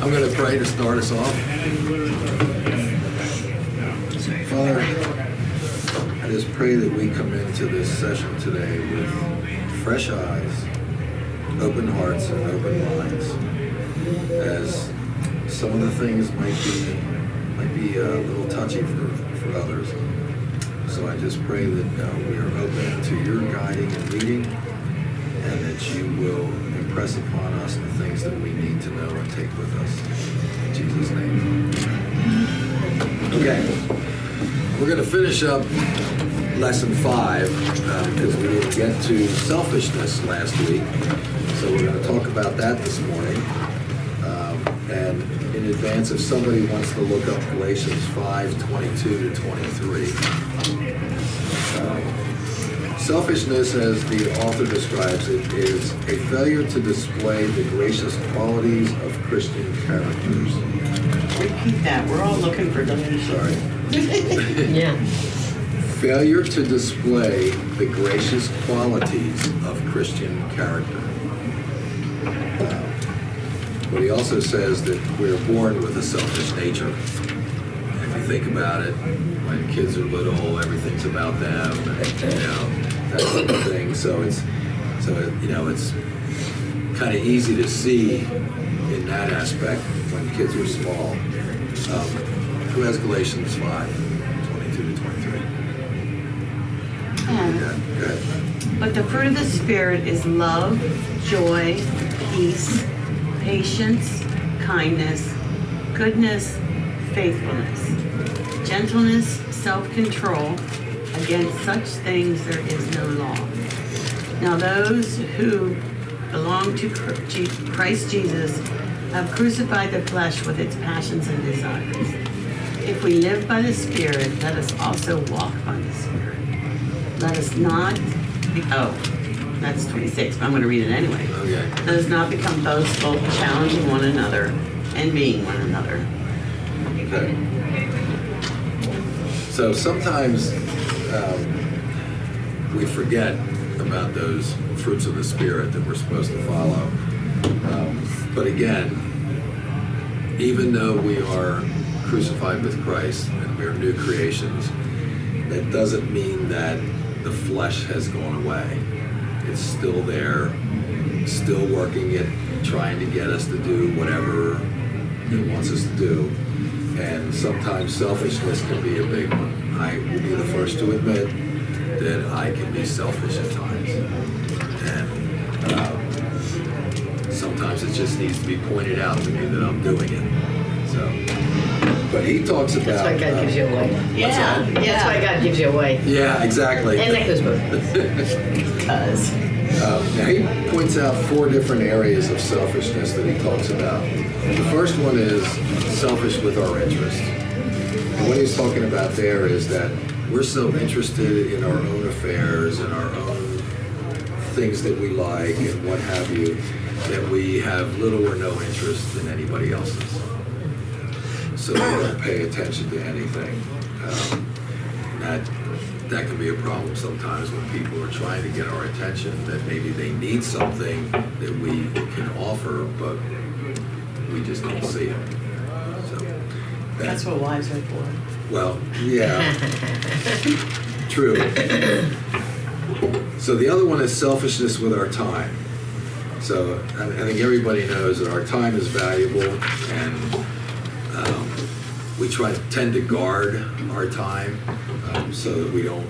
I'm going to pray to start us off. Father, I just pray that we come into this session today with fresh eyes, open hearts, and open minds, as some of the things might be a little touchy for others. So I just pray that we are open to your guiding and leading, and that you will impress upon us the things that we need to know and take with us. In Jesus' name. Okay. We're going to finish up lesson 5 because we didn't get to selfishness last week. So we're going to talk about that this morning. And in advance, if somebody wants to look up Galatians 5:22 to 23. Selfishness, as the author describes it, is a failure to display the gracious qualities of Christian characters. Repeat that. We're all looking for deletion. Sorry. Yeah. Failure to display the gracious qualities of Christian character. But he also says that we're born with a selfish nature. If you think about it, when kids are little, everything's about them, and, that sort of thing. So it's kind of easy to see in that aspect when kids are small. Who has Galatians 5:22 to 23? Yeah. Go ahead. But the fruit of the Spirit is love, joy, peace, patience, kindness, goodness, faithfulness, gentleness, self-control. Against such things there is no law. Now those who belong to Christ Jesus have crucified the flesh with its passions and desires. If we live by the Spirit, let us also walk by the Spirit. Let us not be, that's 26, but I'm going to read it anyway. Okay. Let us not become boastful, challenging one another, envying one another. Okay. So sometimes we forget about those fruits of the Spirit that we're supposed to follow. But again, even though we are crucified with Christ and we're new creations, that doesn't mean that the flesh has gone away. It's still there, still working it, trying to get us to do whatever it wants us to do. And sometimes selfishness can be a big one. I will be the first to admit that I can be selfish at times. And sometimes it just needs to be pointed out to me that I'm doing it. So, but he talks about... That's why God gives you away. Yeah. That's why God gives you away. Yeah, exactly. And that goes both ways. Because Now he points out 4 different areas of selfishness that he talks about. The first one is selfish with our interests. And what he's talking about there is that we're so interested in our own affairs and our own things that we like and what have you, that we have little or no interest in anybody else's. So we don't pay attention to anything. That can be a problem sometimes when people are trying to get our attention, that maybe they need something that we can offer, but we just don't see it. So that's what wives are for. Well, yeah, true. So the other one is selfishness with our time. So I think everybody knows that our time is valuable, and we tend to guard our time so that we don't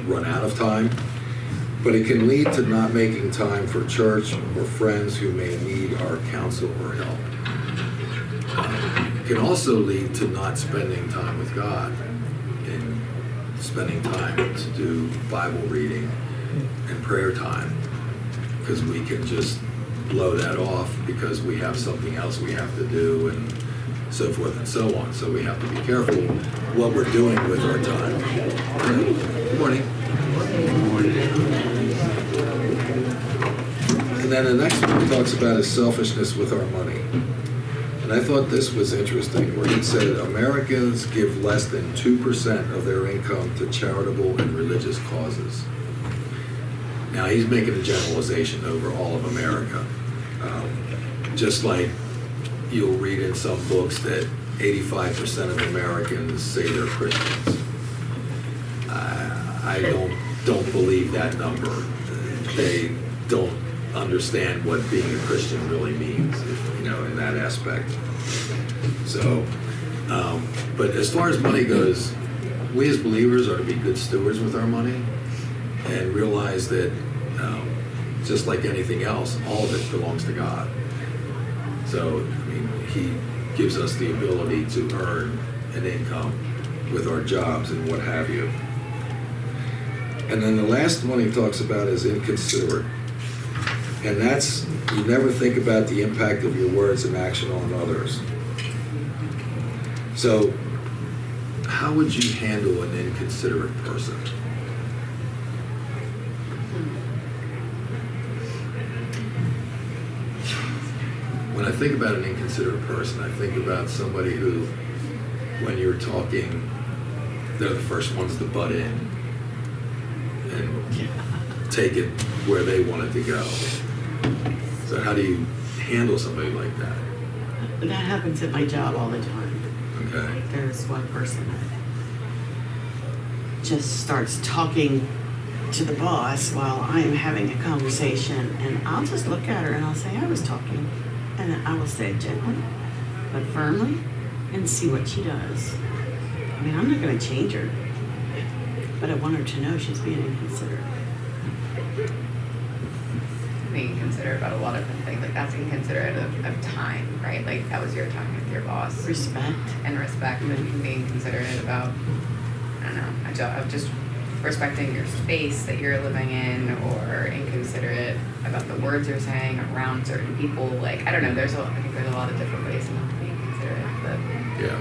run out of time. But it can lead to not making time for church or friends who may need our counsel or help. It can also lead to not spending time with God and spending time to do Bible reading and prayer time, because we can just blow that off because we have something else we have to do and so forth and so on. So we have to be careful what we're doing with our time. Good morning. And then the next one he talks about is selfishness with our money. And I thought this was interesting, where he said Americans give less than 2% of their income to charitable and religious causes. Now he's making a generalization over all of America. Just like, you'll read in some books that 85% of Americans say they're Christians. I don't believe that number. They don't understand what being a Christian really means, in that aspect. So, but as far as money goes, we as believers are to be good stewards with our money and realize that just like anything else, all of it belongs to God. So, He gives us the ability to earn an income with our jobs and what have you. And then the last one he talks about is inconsiderate. And that's, you never think about the impact of your words and action on others. So, how would you handle an inconsiderate person? When I think about an inconsiderate person, I think about somebody who, when you're talking, they're the first ones to butt in and take it where they want it to go. So how do you handle somebody like that? That happens at my job all the time. Okay. There's one person that just starts talking to the boss while I am having a conversation, and I'll just look at her and I'll say, I was talking. And then I will say it gently, but firmly, and see what she does. I'm not going to change her, but I want her to know she's being inconsiderate. Being inconsiderate about a lot of different things. Like, that's inconsiderate of time, right? Like, that was your time with your boss. Respect. And respect, and being considerate about, I don't know, of just respecting your space that you're living in, or inconsiderate about the words you're saying around certain people. Like, I don't know, I think there's a lot of different ways not to be inconsiderate, but Yeah.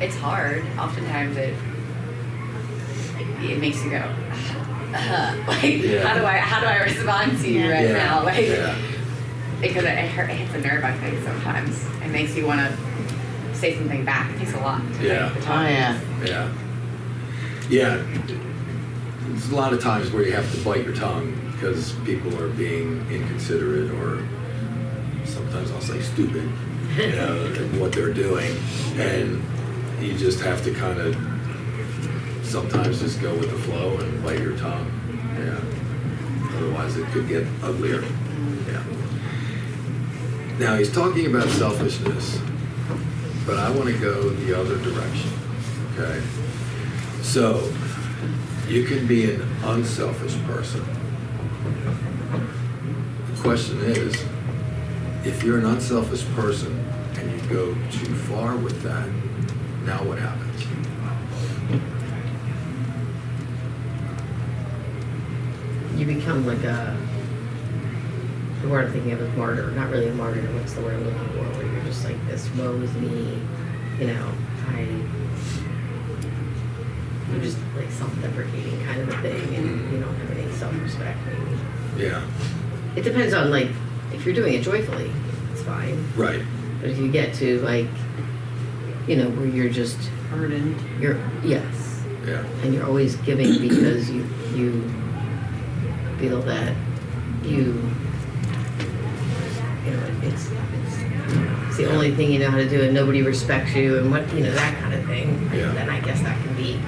It's hard. Oftentimes it makes you go, like, Yeah. how do I respond to you right now? Like, Yeah. because it hits a nerve, I think, sometimes. It makes you want to say something back. It takes a lot. Yeah. To Oh, talk. yeah. Yeah. Yeah. There's a lot of times where you have to bite your tongue because people are being inconsiderate, or sometimes I'll say stupid, in what they're doing. And you just have to kind of sometimes just go with the flow and bite your tongue. Yeah. Otherwise it could get uglier. Yeah. Now he's talking about selfishness, but I want to go the other direction. Okay. So, you can be an unselfish person. The question is, if you're an unselfish person and you go too far with that, now what happens? You become like the word I'm thinking of is martyr. Not really a martyr, what's the word I'm looking for? Where you're just like, this woe is me, you're just like self-deprecating kind of a thing, and you don't have any self-respect maybe. Yeah. It depends on, like, if you're doing it joyfully, it's fine. Right. But if you get to, like, where you're just, Burdened. yes, Yeah. and you're always giving because you feel that it's the only thing you know how to do, and nobody respects you, and that kind of thing. Yeah. Then I guess that can be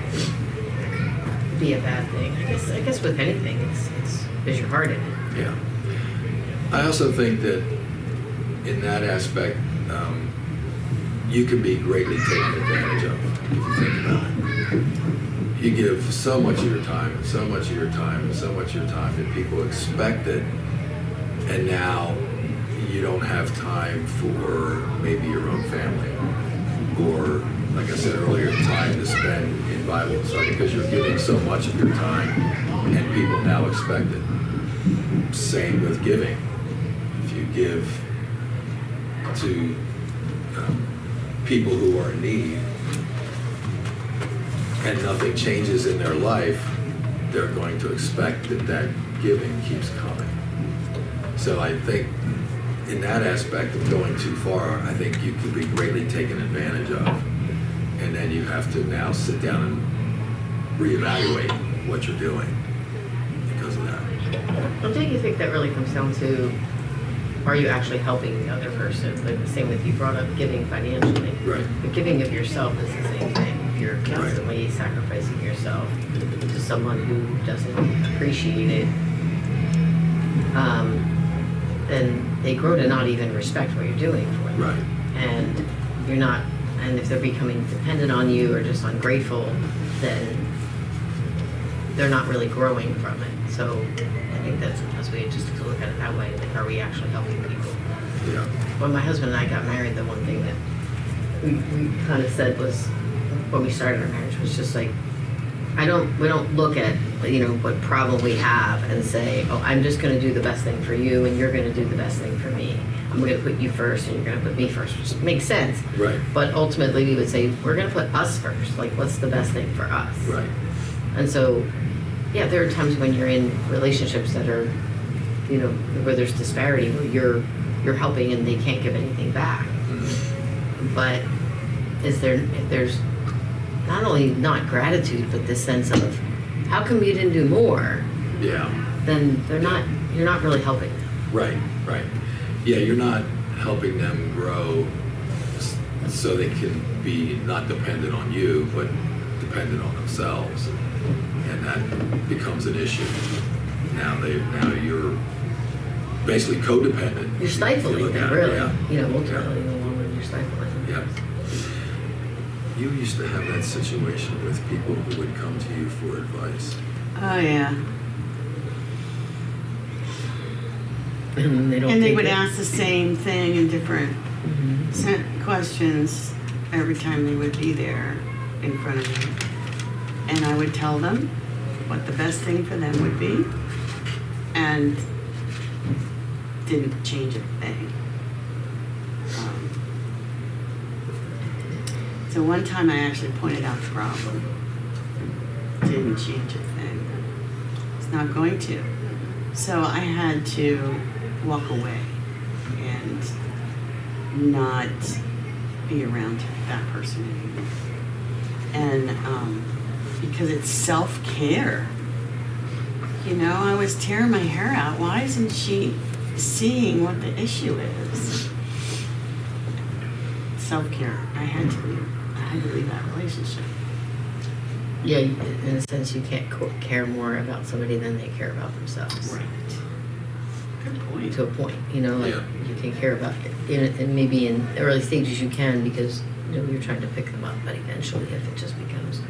a bad thing. I guess with anything, it's because you're hard in it. Yeah. I also think that in that aspect, you can be greatly taken advantage of if you think about it. You give so much of your time, and so much of your time, and so much of your time that people expect it, and now you don't have time for maybe your own family, or, like I said earlier, time to spend in Bible study, because you're giving so much of your time, and people now expect it. Same with giving. If you give to people who are in need, and nothing changes in their life, they're going to expect that giving keeps coming. So I think in that aspect of going too far, I think you could be greatly taken advantage of. And then you have to now sit down and reevaluate what you're doing because of that. Don't you think that really comes down to are you actually helping the other person? Like the same with you brought up giving financially. Right. But giving of yourself is the same thing. If you're constantly sacrificing yourself to someone who doesn't appreciate it, then they grow to not even respect what you're doing for them. Right. And you're not, and if they're becoming dependent on you or just ungrateful, then they're not really growing from it. So I think that's the best way, just to look at it that way. Like, are we actually helping people? Yeah. When my husband and I got married, the one thing that we kind of said was, when we started our marriage, was just like, we don't look at, what problem we have and say, oh, I'm just going to do the best thing for you and you're going to do the best thing for me. I'm going to put you first and you're going to put me first, which makes sense. Right. But ultimately we would say, we're going to put us first. Like, what's the best thing for us? Right. And so, yeah, there are times when you're in relationships that are, where there's disparity, where you're helping and they can't give anything back. Mm-hmm. But if there's not only not gratitude, but this sense of, how come you didn't do more? Yeah. Then you're not really helping them. Right. Right. Yeah, you're not helping them grow so they can be not dependent on you, but dependent on themselves. And that becomes an issue. Now you're basically codependent. You're stifling them, really. Yeah. Ultimately, in the long run, you're stifling them. Yeah. You used to have that situation with people who would come to you for advice. Oh, yeah. And they don't. And they take would it. ask the same thing in different questions every time they would be there in front of me. And I would tell them what the best thing for them would be, and didn't change a thing. So one time I actually pointed out the problem. Didn't change a thing. It's not going to. So I had to walk away and not be around that person anymore. And because it's self-care. I was tearing my hair out. Why isn't she seeing what the issue is? Self-care. I had to leave that relationship. Yeah, in a sense, you can't care more about somebody than they care about themselves. Right. Good point. To a point, Yeah. you can care about it, and maybe in early stages you can, because you're trying to pick them up, but eventually, if it just becomes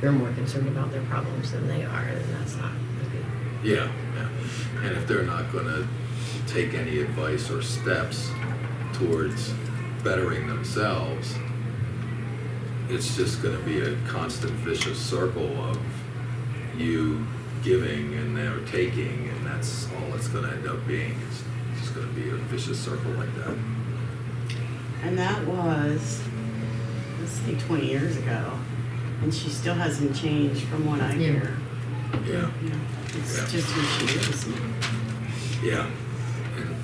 you're more concerned about their problems than they are, then that's not good. Yeah. And if they're not going to take any advice or steps towards bettering themselves, it's just going to be a constant vicious circle of you giving and they're taking, and that's all it's going to end up being. It's just going to be a vicious circle like that. And that was, let's say, 20 years ago. And she still hasn't changed from what I hear. Yeah. It's Yeah. just who she is. Yeah. And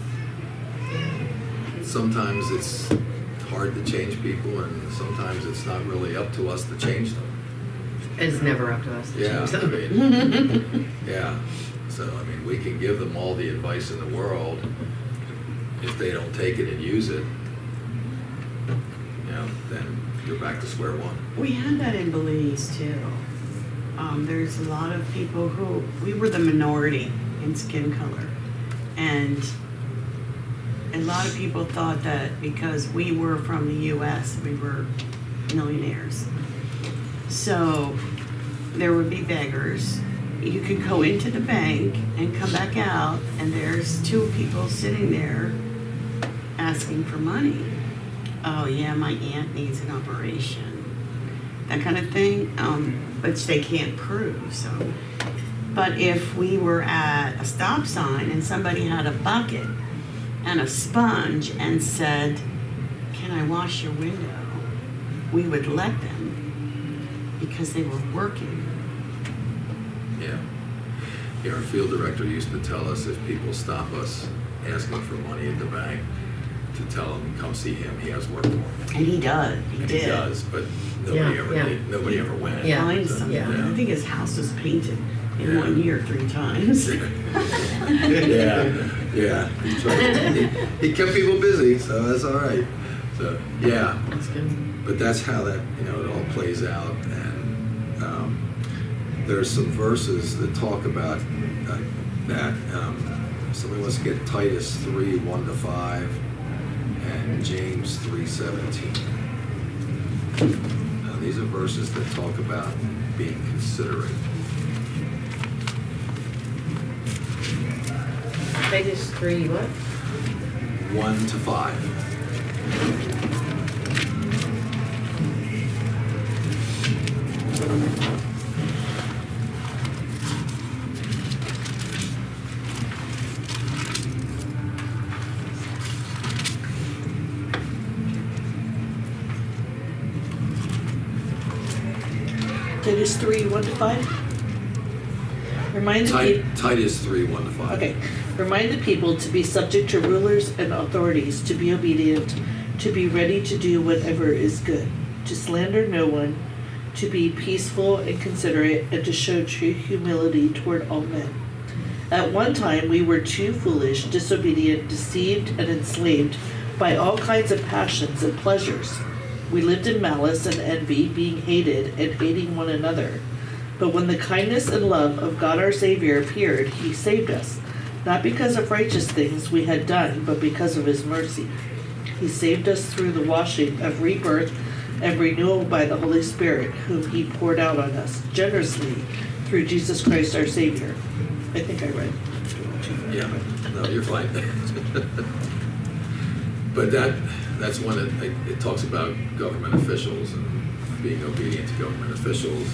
sometimes it's hard to change people, and sometimes it's not really up to us to change them. It's never up to us to Yeah, change I them. mean, yeah. So, we can give them all the advice in the world. If they don't take it and use it, then you're back to square one. We had that in Belize, too. There's a lot of people who, we were the minority in skin color. And a lot of people thought that because we were from the U.S., we were millionaires. So there would be beggars. You could go into the bank and come back out, and there's two people sitting there asking for money. Oh yeah, my aunt needs an operation. That kind of thing, which they can't prove, so. But if we were at a stop sign and somebody had a bucket and a sponge and said, "Can I wash your window?" we would let them because they were working. Yeah. Our field director used to tell us if people stop us asking for money at the bank, to tell them, come see him, he has work for him. And he does, he And did. he does, but nobody Yeah, ever yeah. did. Nobody ever went. Yeah. Find So, something. yeah. I think his house was painted in Yeah. 1 year 3 times. Yeah. Yeah, he kept people busy, so that's all right. So, yeah. That's good. But that's how that, it all plays out. And there's some verses that talk about that. Somebody wants to get Titus 3, 1-5, and James 3:17. Now, these are verses that talk about being considerate. Titus 3, what? 1-5. Titus 3, 1-5. Remind the people. Titus 3, 1-5. Okay. Remind the people to be subject to rulers and authorities, to be obedient, to be ready to do whatever is good, to slander no one, to be peaceful and considerate, and to show true humility toward all men. At one time we were too foolish, disobedient, deceived, and enslaved by all kinds of passions and pleasures. We lived in malice and envy, being hated and hating one another. But when the kindness and love of God our Savior appeared, He saved us, not because of righteous things we had done, but because of His mercy. He saved us through the washing of rebirth and renewal by the Holy Spirit, whom He poured out on us generously through Jesus Christ our Savior. I think I read. Yeah, no, you're fine. But that's one that it talks about government officials and being obedient to government officials.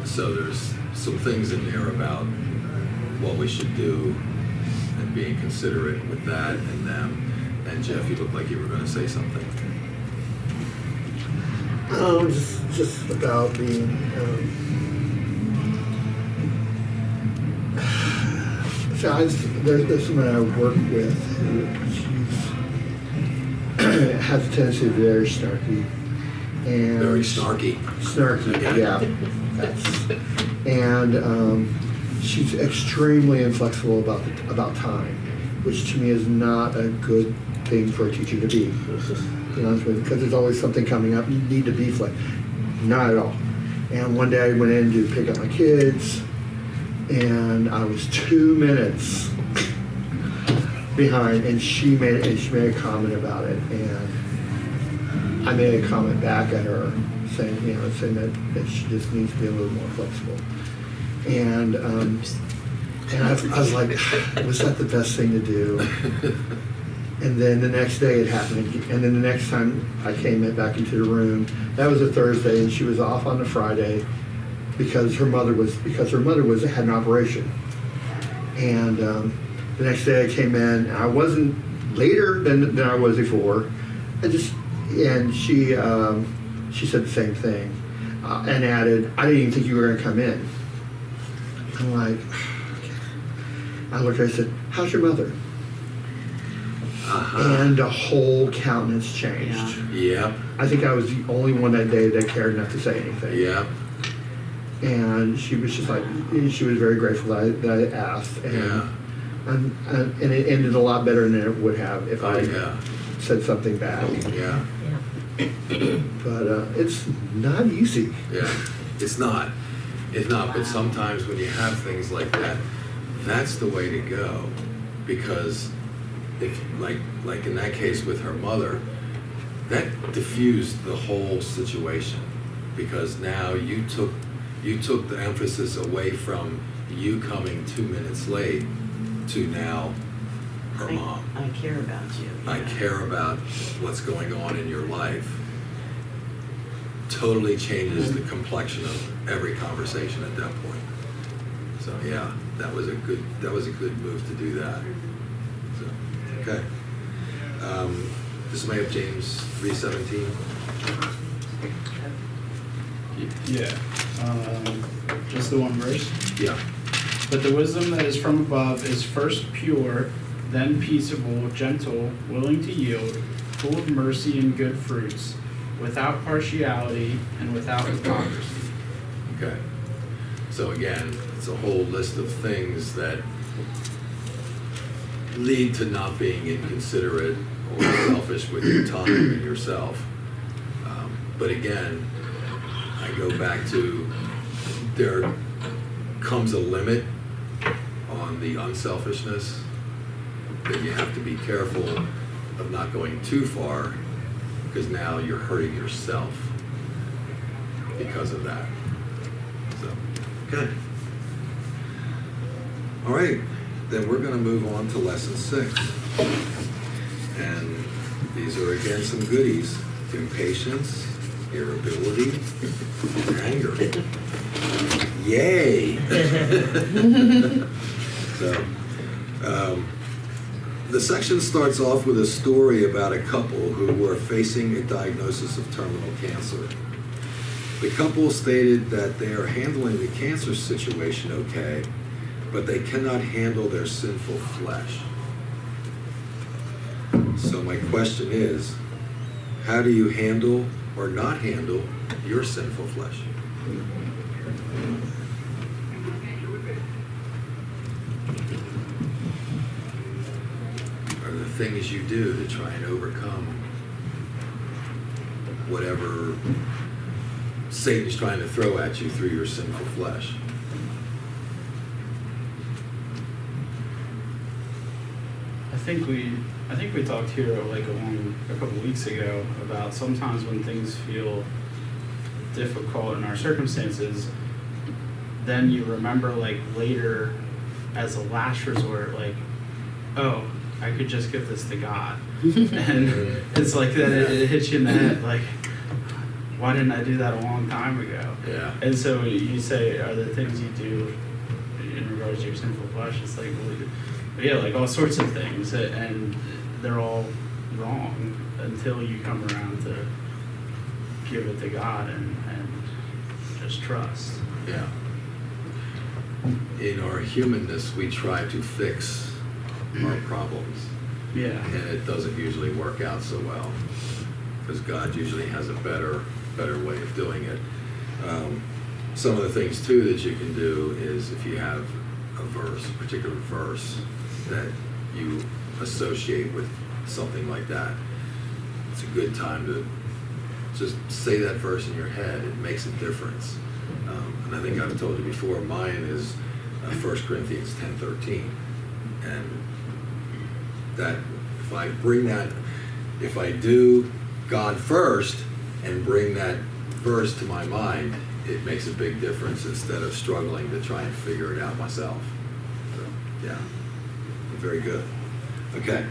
So there's some things in there about what we should do and being considerate with that and them. And Jeff, you look like you were going to say something. Just about being. There's someone I work with who has a tendency to be very snarky. And Very snarky. Snarky, yeah. And she's extremely inflexible about time, which to me is not a good thing for a teacher to be. Because there's always something coming up. You need to be flexible. Not at all. And one day I went in to pick up my kids, and I was 2 minutes behind, and she made a comment about it, and I made a comment back at her saying that she just needs to be a little more flexible. And I was like, was that the best thing to do? And then the next day it happened again. And then the next time I came back into the room, that was a Thursday, and she was off on the Friday because her mother had an operation. And the next day I came in, and I wasn't later than I was before. And she said the same thing and added, "I didn't even think you were going to come in." I'm like, okay. I looked at her and said, "How's your mother?" And the whole countenance changed. Yeah. I think I was the only one that day that cared enough to say anything. Yeah. And she was just like, she was very grateful that I asked. And it ended a lot better than it would have if I said something back. Yeah. But it's not easy. Yeah. It's not. But sometimes when you have things like that, that's the way to go. Because if like in that case with her mother, that diffused the whole situation, because now you took the emphasis away from you coming 2 minutes late to now her mom. I care about you. I care about what's going on in your life. Totally changes the complexion of every conversation at that point. So yeah, that was a good move to do that. So, okay. Does somebody have James 3:17? Yeah. Just the one verse. Yeah. But the wisdom that is from above is first pure, then peaceable, gentle, willing to yield, full of mercy and good fruits, without partiality and without hypocrisy. Okay. So again, it's a whole list of things that lead to not being inconsiderate or selfish with your time and yourself. But again, I go back to there comes a limit on the unselfishness that you have to be careful of not going too far, because now you're hurting yourself because of that. So, okay. All right, then we're going to move on to lesson 6. And these are again some goodies: impatience, irritability, and anger. Yay! So, the section starts off with a story about a couple who were facing a diagnosis of terminal cancer. The couple stated that they are handling the cancer situation okay, but they cannot handle their sinful flesh. So my question is, how do you handle or not handle your sinful flesh? Are there things you do to try and overcome whatever Satan's trying to throw at you through your sinful flesh? I think we talked here like a couple weeks ago about sometimes when things feel difficult in our circumstances, then you remember like later as a last resort, like, oh, I could just give this to God. And it's like that, it hits you in the head, like, why didn't I do that a long time ago? Yeah. And so you say, are there things you do in regards to your sinful flesh? It's like, well, yeah, like all sorts of things, and they're all wrong until you come around to give it to God and just trust. Yeah. In our humanness, we try to fix our problems, Yeah. and it doesn't usually work out so well, because God usually has a better way of doing it. Some of the things too that you can do is if you have a particular verse that you associate with something like that, it's a good time to just say that verse in your head. It makes a difference. And I think I've told you before, mine is 1 Corinthians 10:13. And that if I do God first and bring that verse to my mind, it makes a big difference instead of struggling to try and figure it out myself. So, yeah, very good. Okay.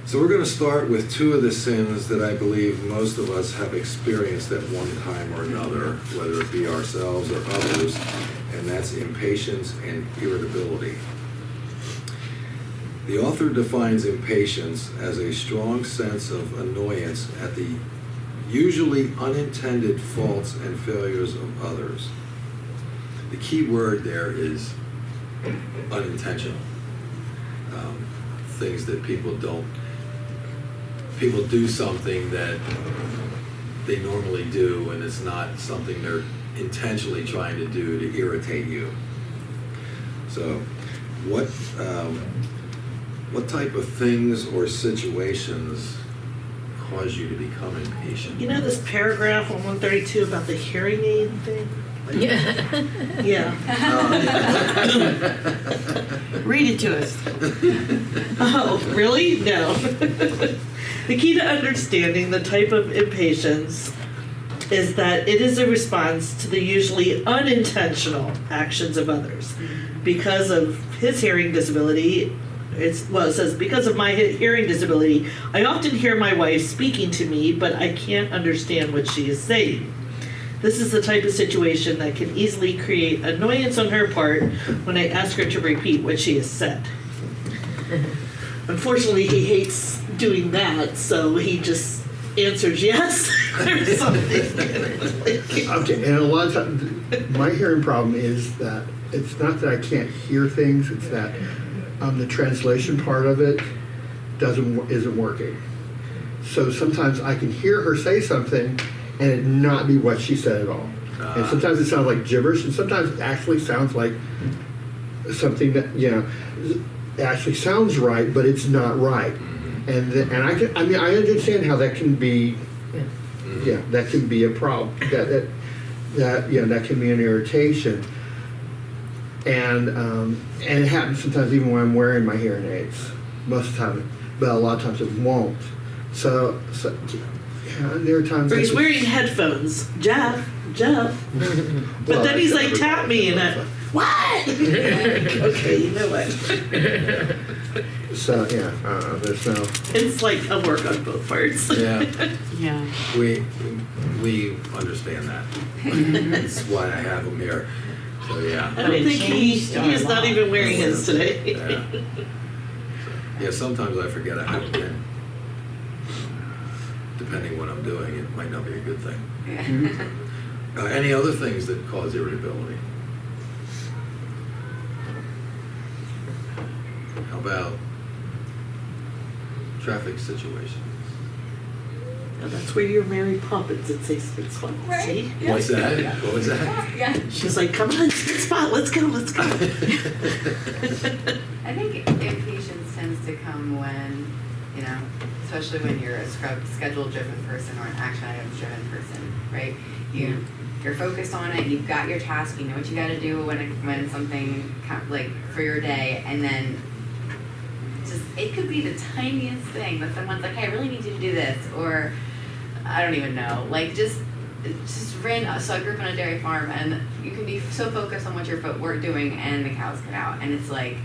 So we're going to start with 2 of the sins that I believe most of us have experienced at one time or another, whether it be ourselves or others, and that's impatience and irritability. The author defines impatience as a strong sense of annoyance at the usually unintended faults and failures of others. The key word there is unintentional. Things that people do something that they normally do, and it's not something they're intentionally trying to do to irritate you. So what type of things or situations cause you to become impatient? You know this paragraph on 132 about the hearing aid thing? Yeah. Yeah. Read it to us. Oh, really? No. The key to understanding the type of impatience is that it is a response to the usually unintentional actions of others. Because of his hearing disability, it says, because of my hearing disability, I often hear my wife speaking to me, but I can't understand what she is saying. This is the type of situation that can easily create annoyance on her part when I ask her to repeat what she has said. Unfortunately, he hates doing that, so he just answers yes or something. Okay, and a lot of times, my hearing problem is that it's not that I can't hear things, it's that the translation part of it isn't working. So sometimes I can hear her say something and it not be what she said at all. And sometimes it sounds like gibberish, and sometimes it actually sounds like something that, you know, actually sounds right, but it's not right. And I understand how that can be, yeah, that can be a problem. That that can be an irritation. And it happens sometimes even when I'm wearing my hearing aids. Most of the time, but a lot of times it won't. So yeah, there are times. Or he's wearing headphones. Jeff. But then he's like, tap me, and I, what? Okay, you know what? So yeah, there's no. It's like a work on both parts. Yeah, Yeah. we understand that. That's why I have them here. So yeah. I don't think he is not even wearing his today. Yeah. Yeah, sometimes I forget I have them in. Depending what I'm doing, it might not be a good thing. Any other things that cause irritability? How about traffic situations? Now that's where your Mary Poppins and say spit spot. Right. See? What's that? What was that? Yeah. She's like, come on, spit spot, let's go. I think impatience tends to come when, you know, especially when you're a schedule-driven person or an action item-driven person, right? You're focused on it. You've got your task. You know what you got to do when something like for your day, and then just it could be the tiniest thing that someone's like, "Hey, I really need you to do this," or I don't even know, like just ran. So I grew up on a dairy farm, and you can be so focused on what you're doing, and the cows get out, and it's like,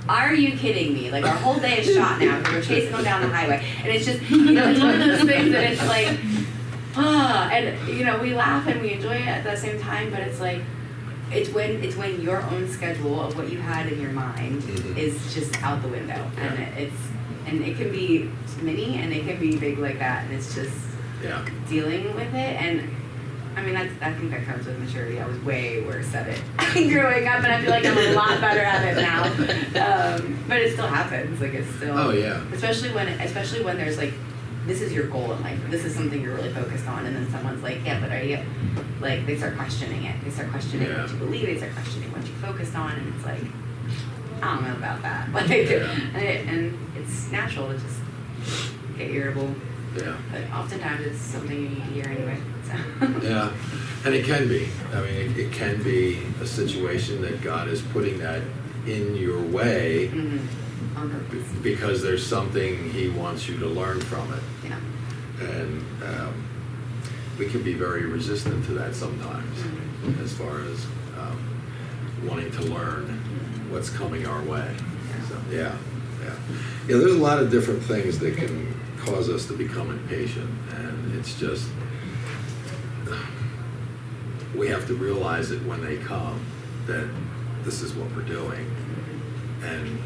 are you kidding me? Like our whole day is shot now because we're chasing them down the highway, and it's just, you know, it's one of those things that it's like, and you know, we laugh and we enjoy it at the same time, but it's like, it's when your own schedule of what you had in your mind is just out the window, and it can be mini and it can be big like that, and it's just dealing with it. And I mean, I think that comes with maturity. I was way worse at it growing up, and I feel like I'm a lot better at it now. But it still happens. Like it's still. Oh yeah. Especially when there's like, this is your goal in life. This is something you're really focused on, and then someone's like, yeah, but are you? Like they start questioning it. They start questioning what you believe. They start questioning what you focused on, and it's like, I don't know about that. Like, and it's natural to just get irritable. Yeah. But oftentimes it's something you need to hear anyway. So. Yeah, and it can be. I mean, it can be a situation that God is putting that in your way because there's something He wants you to learn from it. Yeah. And we can be very resistant to that sometimes, as far as wanting to learn what's coming our way. So, yeah. There's a lot of different things that can cause us to become impatient, and it's just we have to realize it when they come that this is what we're doing. And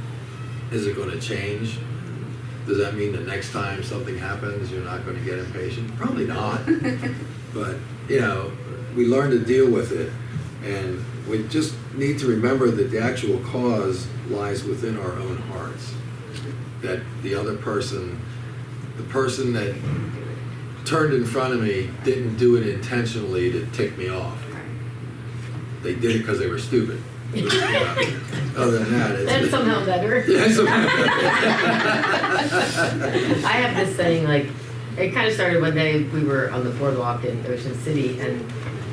is it going to change? Does that mean the next time something happens you're not going to get impatient? Probably not. But you know, we learn to deal with it, and we just need to remember that the actual cause lies within our own hearts. That the other person, the person that turned in front of me, didn't do it intentionally to tick me off. They did it because they were stupid. Other than that, that's somehow better. Yeah, somehow better. I have this saying, like, it kind of started one day we were on the boardwalk in Ocean City, and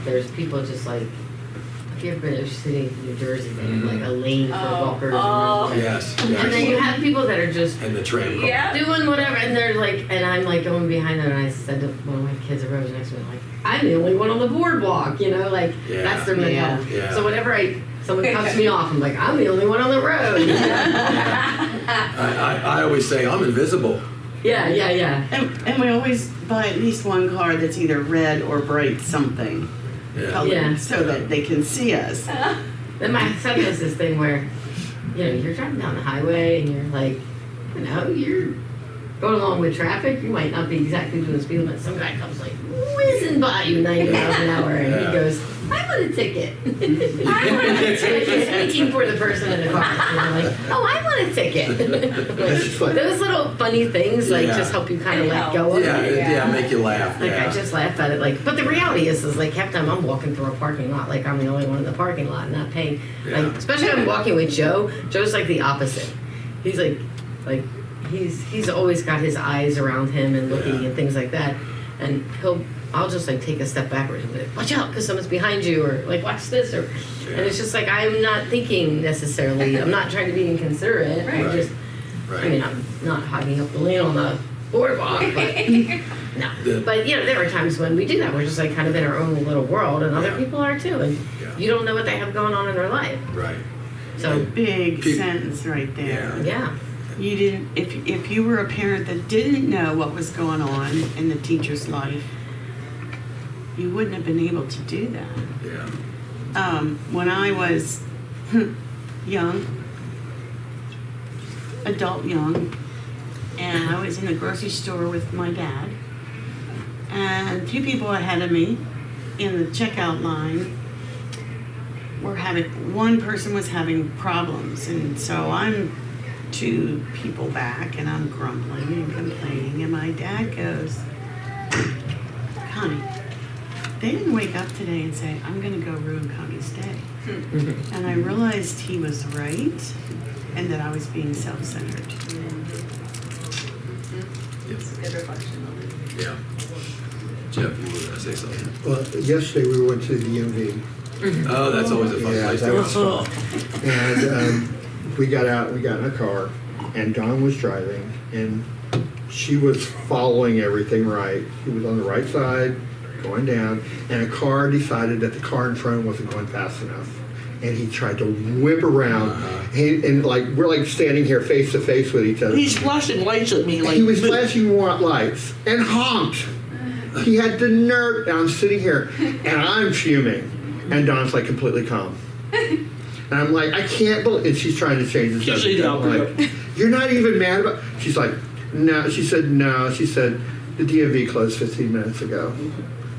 there's people just like, if you've ever been to Ocean City, New Jersey, they have like a lane for walkers. Yes. And then you have people that are just and the tram car. doing whatever, and they're like, and I'm like going behind them, and I said to one of my kids that rose next to me, like, I'm the only one on the boardwalk, you know, like that's their mentality. Yeah. So whenever someone cuts me off, I'm like, I'm the only one on the road. I always say I'm invisible. Yeah. And we always buy at least one car that's either red or bright something. Yeah. So that they can see us. Then my son does this thing where, you know, you're driving down the highway and you're like, you know, you're going along with traffic, you might not be exactly doing the speed limit. Some guy comes like whizzing by you 90 miles an hour and he goes, I want a ticket. I want a ticket. He's speaking for the person in the car. And you're like, oh, I want a ticket. Those little funny things like just help you kind of let go of it. Yeah, make you laugh. Like I just laugh at it, like, but the reality is like half the time I'm walking through a parking lot, like I'm the only one in the parking lot, not paying. Like, especially when I'm walking with Joe. Joe's like the opposite. He's like he's always got his eyes around him and looking and things like that, and I'll just like take a step backwards and be like, watch out, because someone's behind you, or like watch this, or and it's just like I'm not thinking necessarily. I'm not trying to be inconsiderate. Right. I'm just, I mean, I'm not hogging up the lane on the boardwalk, but no. But you know, there are times when we do that. We're just like kind of in our own little world, and other people are too, and you don't know what they have going on in their life. Right. So Big sentence right there. yeah. You didn't, if you were a parent that didn't know what was going on in the teacher's life, you wouldn't have been able to do that. Yeah. When I was young, adult young, and I was in the grocery store with my dad, and two people ahead of me in the checkout line one person was having problems, and so I'm 2 people back, and I'm grumbling and complaining, and my dad goes, Connie, they didn't wake up today and say, I'm gonna go ruin Connie's day. And I realized he was right, and that I was being self-centered. It's a good reflection on it. Yeah. Jeff, you were gonna say something? Well, yesterday we went to the DMV. Oh, that's always a fun place to that go. was fun. And we got out, we got in a car, and Dawn was driving, and she was following everything right. He was on the right side, going down, and a car decided that the car in front wasn't going fast enough. And he tried to whip around, and like we're like standing here face to face with each other. He's flashing lights at me like He was flashing lights and honked. He had the nerve, and I'm sitting here, and I'm fuming, and Dawn's like completely calm. And I'm like, I can't believe, and she's trying to change the subject. I'm like, you're not even mad about, she's like, no, she said, the DMV closed 15 minutes ago.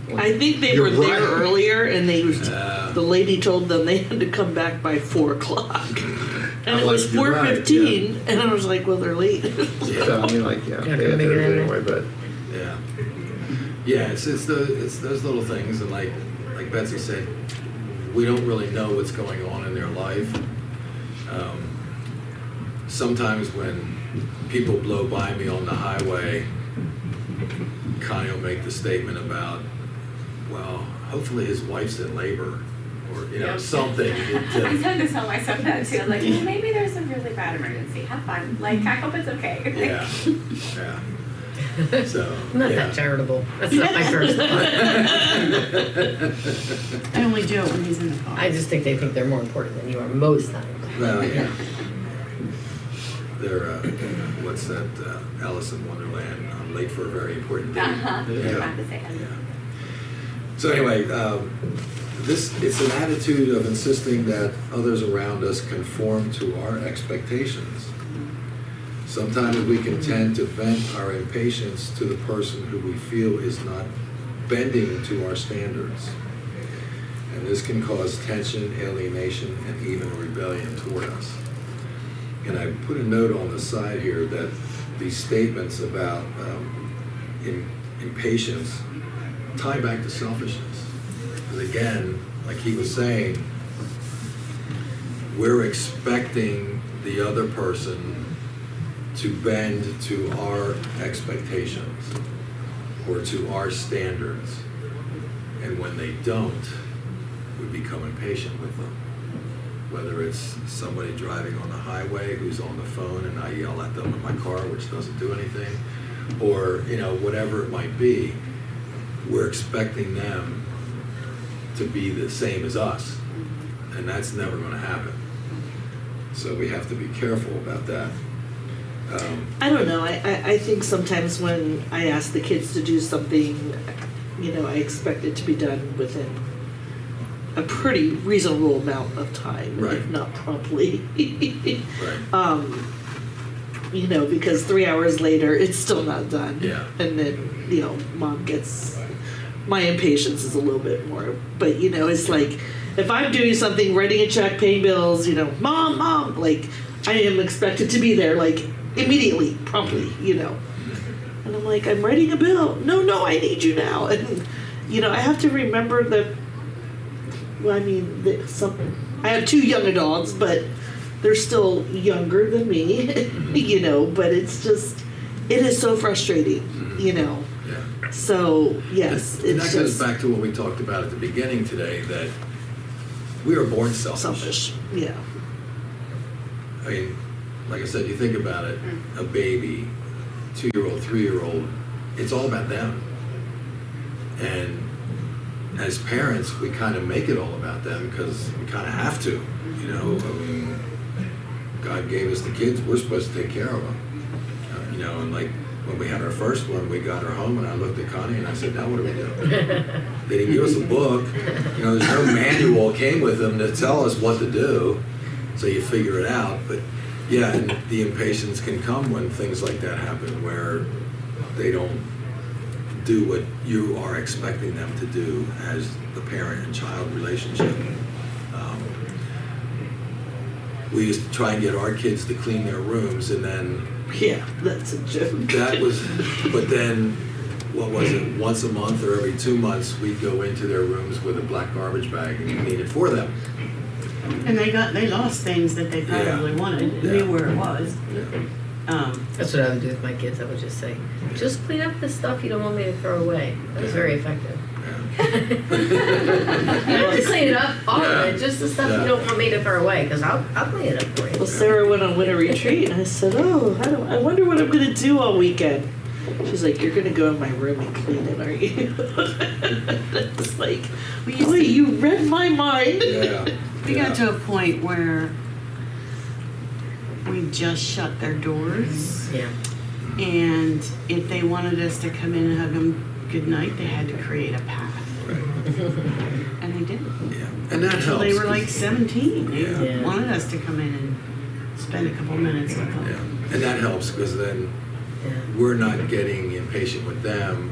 Like, I think they you're were there right. earlier, and the lady told them they had to come back by 4 o'clock, and I'm it was like, you're right, 4:15, and I was like, well, they're late. So I mean, like, yeah, You're not they gonna had make to it do it in anyway, but. Yeah, it's those little things, and like Betsy said, we don't really know what's going on in their life. Sometimes when people blow by me on the highway, Connie will make the statement about, well, hopefully his wife's in labor, or something. I tend to tell myself that too. I'm like, well, maybe there's a really bad emergency. Have fun. Like, I hope it's okay. Yeah. So I'm not that charitable. That's not my first thought. I only do it when he's in the car. I just think they think they're more important than you are most times. Well, yeah. They're, what's that, Alice in Wonderland, I'm late for a very important day. I Yeah. have to say it. Yeah. So anyway, it's an attitude of insisting that others around us conform to our expectations. Sometimes we can tend to vent our impatience to the person who we feel is not bending to our standards. And this can cause tension, alienation, and even rebellion toward us. And I put a note on the side here that these statements about impatience tie back to selfishness. Because again, like he was saying, we're expecting the other person to bend to our expectations or to our standards. And when they don't, we become impatient with them. Whether it's somebody driving on the highway who's on the phone and I yell at them in my car, which doesn't do anything, or whatever it might be, we're expecting them to be the same as us, and that's never going to happen. So we have to be careful about that. I don't know. I think sometimes when I ask the kids to do something, I expect it to be done within a pretty reasonable amount of time, Right. if not promptly. Right. you know, because 3 hours later it's still not done. Yeah. And then, you know, mom gets, my impatience is a little bit more, but you know, it's like, if I'm doing something, writing a check, paying bills, you know, mom, like, I am expected to be there, like, immediately, promptly, you know. And I'm like, I'm writing a bill. No, I need you now. And, you know, I have to remember that, well, I mean, I have 2 young adults, but they're still younger than me, you know, but it's just, it is so frustrating, you know. Yeah. So, yes, And it's that goes just back to what we talked about at the beginning today, that we are born selfish. Yeah. I mean, like I said, you think about it, a baby, 2-year-old, 3-year-old, it's all about them. And as parents, we kind of make it all about them because we kind of have to, you know. I mean, God gave us the kids, we're supposed to take care of them. You know, and like when we had our first one, we got her home and I looked at Connie and I said, now what do we do? They didn't give us a book. You know, there's no manual came with them to tell us what to do. So you figure it out. But yeah, and the impatience can come when things like that happen where they don't do what you are expecting them to do as the parent and child relationship. We used to try and get our kids to clean their rooms, and then Yeah, that's a joke. that was, but then, what was it, once a month or every 2 months, we'd go into their rooms with a black garbage bag and clean it for them. And they lost things that they probably wanted, Yeah. knew where it was. That's what I would do with my kids. I would just say, just clean up the stuff you don't want me to throw away. That was very effective. Yeah. You don't have to clean it up, all Yeah. of it, just the stuff Yeah. you don't want me to throw away, because I'll clean it up for you. Well, Sarah went on winter retreat, and I said, "Oh, I wonder what I'm gonna do all weekend." She's like, "You're gonna go in my room and clean it, aren't you?" It's like, wait, you read my mind. Yeah. We got to a point where we just shut their doors, Yeah. and if they wanted us to come in and hug them goodnight, they had to create a path, Right. and they didn't. Yeah. And that Until helps. they were like 17. They Yeah. wanted us to come in and spend a couple minutes with them. Yeah. And that helps because then Yeah. we're not getting impatient with them.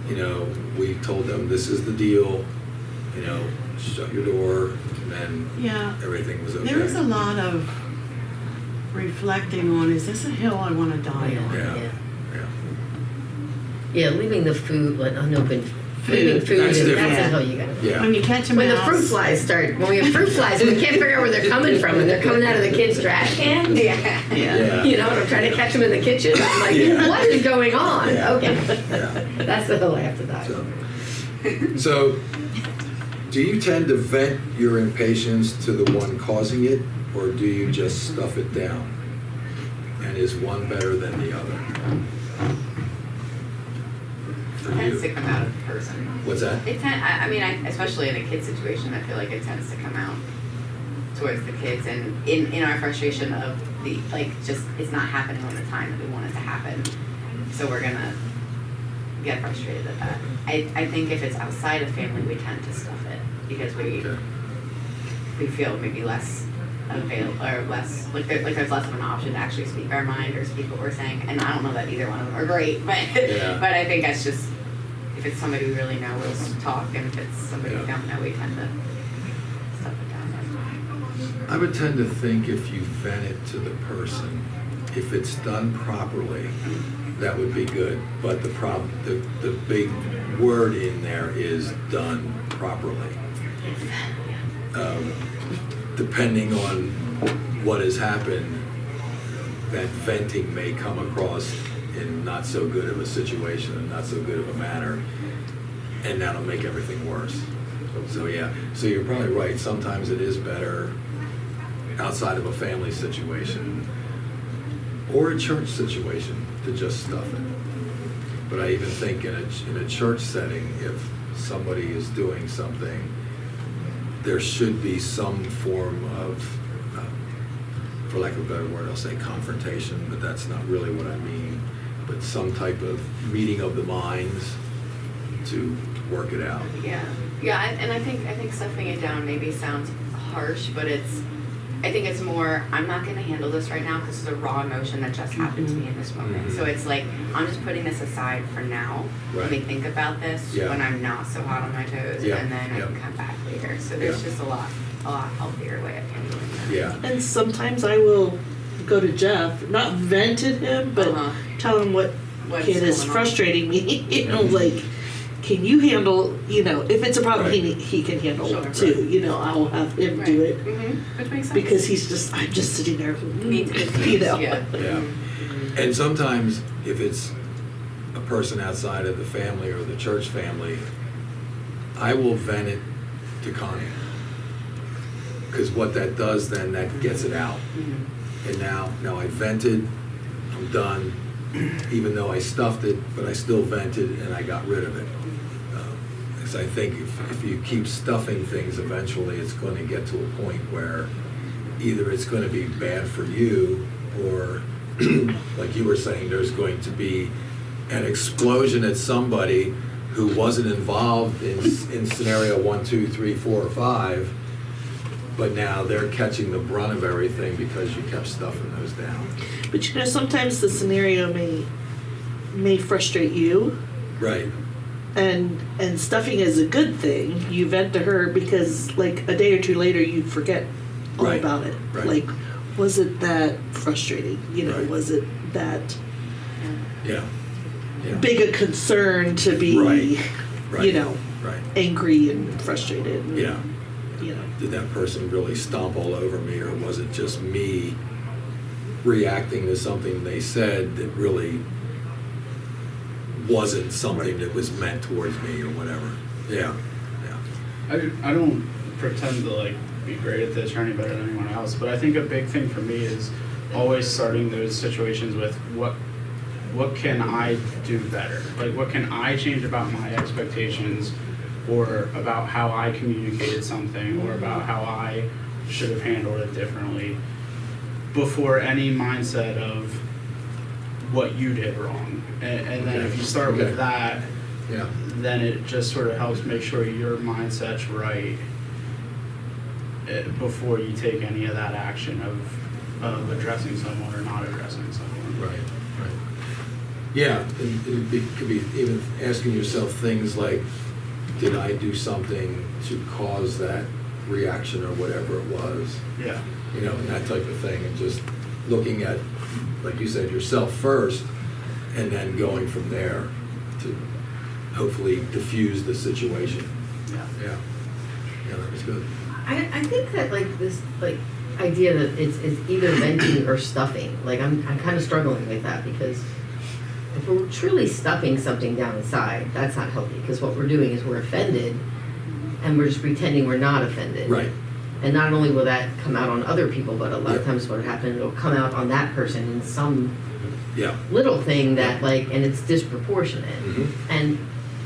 You know, we told them this is the deal, you know, shut your door, and then Yeah. everything was okay. There was a lot of reflecting on, is this a hill I want to die on? Yeah. Yeah. Yeah. Yeah, leaving the food, like unopened, leaving food, That's that's different. the hell you gotta do. Yeah. When you catch them When the fruit flies start, when we have fruit flies, we can't figure out where they're coming from, and they're coming out of the kids' trash can. Yeah. Yeah. You know, and I'm trying to catch them in the kitchen. I'm like, Yeah. what is going on? Yeah. Okay. Yeah. That's the hill I have to die So, on. so, do you tend to vent your impatience to the one causing it, or do you just stuff it down? And is one better than the other? For It tends to you. come out of the person. What's that? Especially in a kid situation, I feel like it tends to come out towards the kids and in our frustration of the, like, just, it's not happening on the time that we want it to happen. So we're gonna get frustrated at that. I think if it's outside of family, we tend to stuff it because Okay. we feel maybe less available or less, like there's less of an option to actually speak our mind or speak what we're saying. And I don't know that either one of them are great, but Yeah. but I think that's just, if it's somebody we really know, we'll talk, and if it's somebody we Yeah. don't know, we tend to stuff it down. I would tend to think if you vent it to the person, if it's done properly, that would be good. But the big word in there is done properly. Depending on what has happened, that venting may come across in not so good of a situation and not so good of a manner, and that'll make everything worse. So yeah, so you're probably right. Sometimes it is better outside of a family situation or a church situation to just stuff it. But I even think in a church setting, if somebody is doing something, there should be some form of, for lack of a better word, I'll say confrontation, but that's not really what I mean. But some type of meeting of the minds to work it out. Yeah, and I think stuffing it down maybe sounds harsh, but it's I think it's more, I'm not gonna handle this right now because it's a raw emotion that just happened to me in this moment. So it's like, I'm just putting this aside for now. Let me think about this Yeah. when I'm not so hot on my toes, Yeah. and then I Yeah. can come back later. So there's Yeah. just a lot healthier way of handling that. Yeah, And sometimes I will go to Jeff, not vent at him, but Uh-huh. tell him what What's kid is going on. frustrating me. Like, can you handle, if it's a problem Right. he can handle Sure. it too. I'll have him do it Which makes sense. because I'm just sitting there, Needs good you things, know. yeah. yeah. And sometimes if it's a person outside of the family or the church family, I will vent it to Connie. Because what that does then, that gets it out. And now I vented, I'm done, even though I stuffed it, but I still vented and I got rid of it. Because I think if you keep stuffing things, eventually it's going to get to a point where either it's going to be bad for you, or like you were saying, there's going to be an explosion at somebody who wasn't involved in scenario 1, 2, 3, 4, or 5, but now they're catching the brunt of everything because you kept stuffing those down. But sometimes the scenario may frustrate you, Right. and stuffing is a good thing. You vent to her because like a day or two later you forget all Right. about it. Right. Like, was it that frustrating? Right. Was it that Yeah. Yeah. big a concern to be, Right. Right. Right. angry and frustrated? And, Yeah. You know. Did that person really stomp all over me, or was it just me reacting to something they said that really wasn't something that was meant towards me or whatever? Yeah. I don't pretend to like be great at this or any better than anyone else, but I think a big thing for me is always starting those situations with what can I do better? Like, what can I change about my expectations, or about how I communicated something, or about how I should have handled it differently, before any mindset of what you did wrong. And then if you start Okay. with that, Yeah. then it just sort of helps make sure your mindset's right before you take any of that action of addressing someone or not addressing someone. Right. Right. Yeah. It could be even asking yourself things like, did I do something to cause that reaction or whatever it was? Yeah. And that type of thing, and just looking at, like you said, yourself first, and then going from there to hopefully diffuse the situation. Yeah. Yeah, that was good. I think that this idea that it's either venting or stuffing, I'm kind of struggling with that, because if we're truly stuffing something down inside, that's not healthy, because what we're doing is we're offended and we're just pretending we're not offended. Right. And not only will that come out on other people, but a lot of Yeah. times what happens, it'll come out on that person in some Yeah. little thing that and it's disproportionate. Mhm. And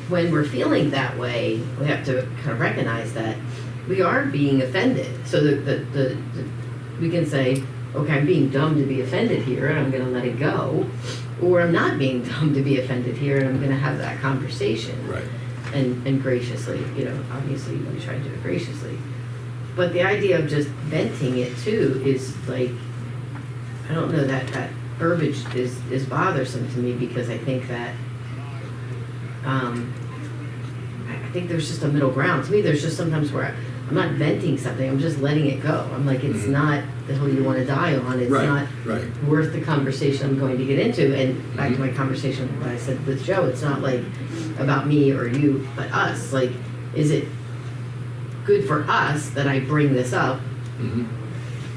when we're feeling that way, we have to kind of recognize that we are being offended. So the we can say, okay, I'm being dumb to be offended here, and I'm going to let it go, or I'm not being dumb to be offended here, and I'm going to have that conversation. Right. And graciously, obviously we try to do it graciously. But the idea of just venting it too is I don't know, that verbiage is bothersome to me, because I think that I think there's just a middle ground. To me, there's just sometimes where I'm not venting something, I'm just letting it go. I'm like, it's Mhm. not the hill you want to die on. It's Right. not Right. worth the conversation I'm going to get into. And back to Mhm. my conversation, what I said with Joe, it's not about me or you, but us. Is it good for us that I bring this up, Mhm.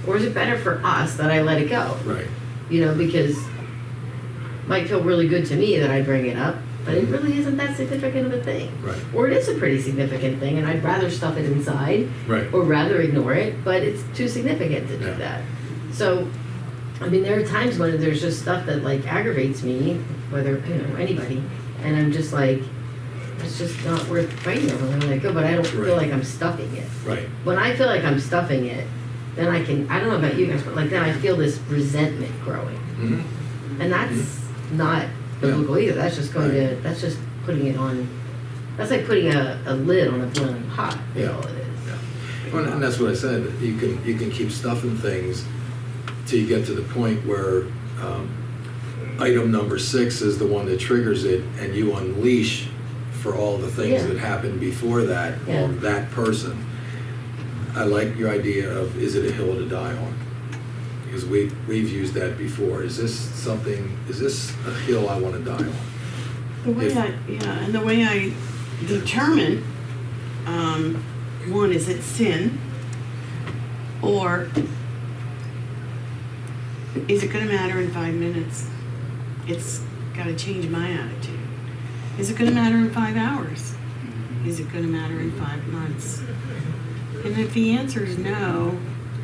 or is it better for us that I let it go? Right. Because it might feel really good to me that I bring it up, but it really isn't that significant of a thing. Right. Or it is a pretty significant thing, and I'd rather stuff it inside Right. or rather ignore it, but it's too significant to do Yeah. that. So, there are times when there's just stuff that aggravates me, whether, anybody, and I'm just it's just not worth fighting over. I'm like, but I don't feel Right. like I'm stuffing it. Right. When I feel like I'm stuffing it, then I don't know about you guys, but then I feel this resentment growing. Mhm. And that's not biblical either. That's just that's just putting it on, that's like putting a lid on a boiling pot, is Yeah. all it is. Yeah. Well, and that's what I said, you can keep stuffing things till you get to the point where item number 6 is the one that triggers it, and you unleash for all the things Yeah. that happened before that Yeah. on that person. I like your idea of, is it a hill to die on? Because we've used that before. Is this a hill I want to die on? The way and the way I determine, one, is it sin? Or is it gonna matter in 5 minutes? It's gotta change my attitude. Is it gonna matter in 5 hours? Is it gonna matter in 5 months? And if the answer is no,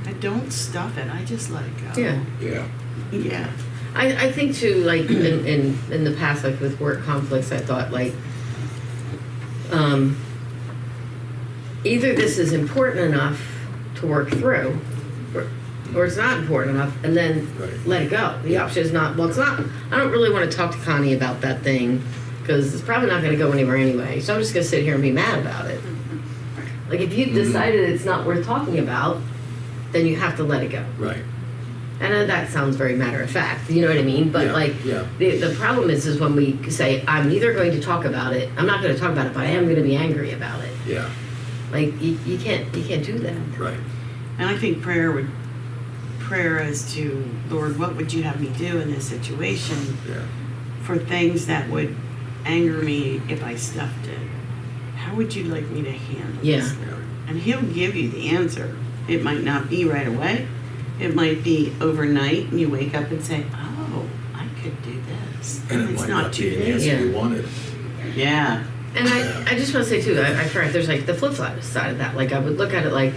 I don't stuff it, I just let it go. Yeah. Yeah. Yeah. I think too, like in the past, like with work conflicts, I thought like, either this is important enough to work through, or it's not important enough, and then Right. let it go. The option is not, well, it's not, I don't really want to talk to Connie about that thing, because it's probably not going to go anywhere anyway, so I'm just going to sit here and be mad about it. Like, if you've decided it's not worth talking about, then you have to let it go. Right. I know that sounds very matter of fact, you know what I mean? But Yeah, like, yeah. the problem is when we say, I'm neither going to talk about it, I'm not going to talk about it, but I am going to be angry about it. Yeah. Like, you can't do that. Right. And I think prayer as to, Lord, what would you have me do in this situation Yeah. for things that would anger me if I stuffed it? How would you like me to handle Yeah. this? Yeah. And he'll give you the answer. It might not be right away. It might be overnight and you wake up and say, oh, I could do this. And it it's might not not too be an late. answer Yeah. you wanted. Yeah. And I just want to say too, I forgot, there's like the flip side of that. Like, I would look at it like,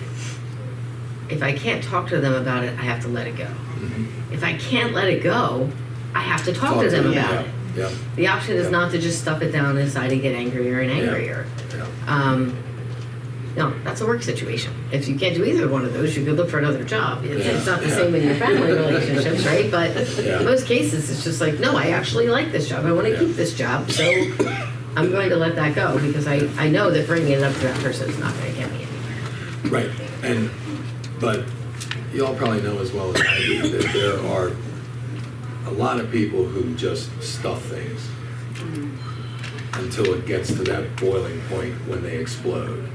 if I can't talk to them about it, I have to let it go. Mhm. If I can't let it go, I have to talk to them them, about yeah. it. Yeah. The option is Yeah. not to just stuff it down inside and get angrier and angrier. Yeah. No, that's a work situation. If you can't do either one of those, you could look for another job. It's Yeah, not the yeah. same in your family relationships, right? But Yeah. in most cases, it's just like, no, I actually like this job. I want to Yeah. keep this job, so I'm going to let that go because I know that bringing it up to that person is not going to get me anywhere. Right. But you all probably know as well as I do that there are a lot of people who just stuff things until it gets to that boiling point when they explode.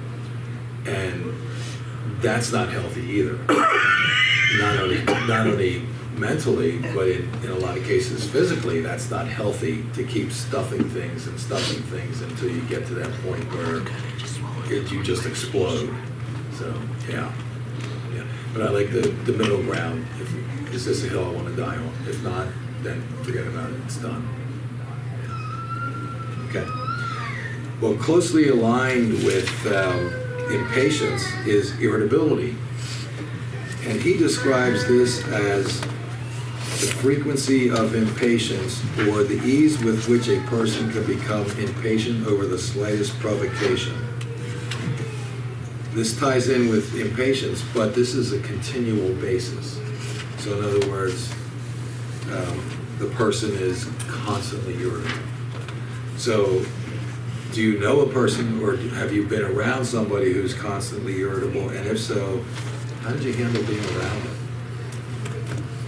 And that's not healthy either. Not only mentally, but in a lot of cases physically, that's not healthy to keep stuffing things until you get to that point where you just explode. So, yeah. But I like the middle ground. Is this a hill I want to die on? If not, then forget about it, it's done. Okay. Well, closely aligned with impatience is irritability. And he describes this as the frequency of impatience or the ease with which a person can become impatient over the slightest provocation. This ties in with impatience, but this is a continual basis. So in other words, the person is constantly irritable. So do you know a person or have you been around somebody who's constantly irritable? And if so, how did you handle being around them?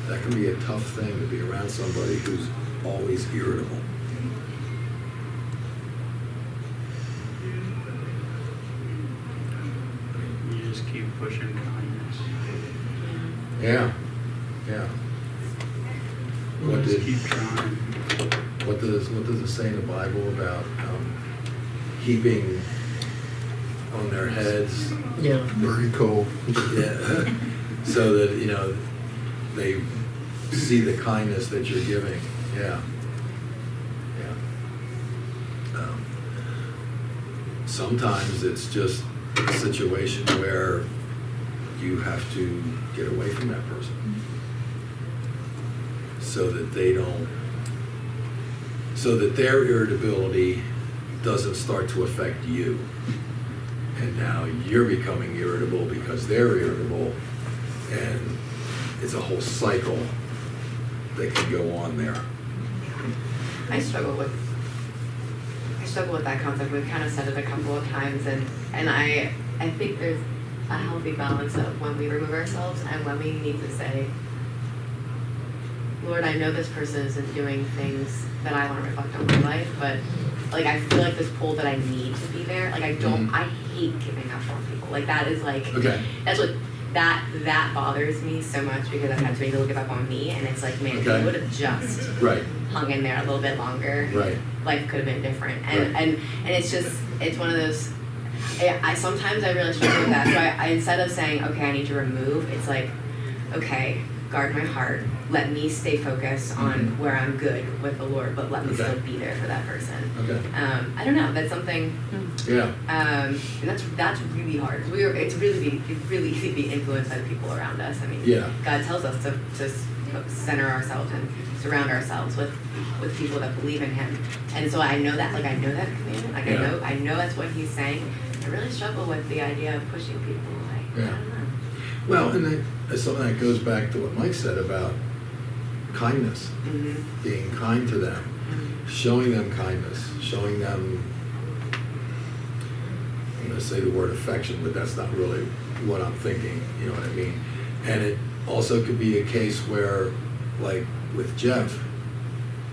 That can be a tough thing to be around somebody who's always irritable. You just keep pushing kindness. Yeah. What Just did, keep trying. what does it say in the Bible about heaping on their heads? Yeah. Very cool. Yeah. So that, they see the kindness that you're giving. Yeah. Sometimes it's just a situation where you have to get away from that person so that their irritability doesn't start to affect you. And now you're becoming irritable because they're irritable, and it's a whole cycle that can go on there. I struggle with that concept. We've kind of said it a couple of times, and I think there's a healthy balance of when we remove ourselves and when we need to say, Lord, I know this person isn't doing things that I want to reflect on my life, but like I feel like this pull that I need to be there. Like I don't, I hate giving up on people. Like that is like, Okay. that's what, that bothers me so much because I've had too many people give up on me, and it's like, man, if Okay. you would have just Right, hung in there a little bit longer, right. life could have been different. And, Right. and it's just, it's one of those, I sometimes I really struggle with that. So I instead of saying, okay, I need to remove, it's like, okay, guard my heart. Let me stay focused on where I'm good with the Lord, but let me Okay. still be there for that person. Okay. I don't know. That's something. Yeah. And that's really hard. It's really easy to be influenced by the people around us. I mean, Yeah. God tells us to center ourselves and surround ourselves with people that believe in Him. And so I know that, commandment. Like Yeah. I know that's what He's saying. I really struggle with the idea of pushing people away. Yeah. I don't know. Well, and that's something that goes back to what Mike said about kindness, Mm-hmm. being kind to them, showing them kindness, showing them, I'm going to say the word affection, but that's not really what I'm thinking, you know what I mean? And it also could be a case where, like with Jeff,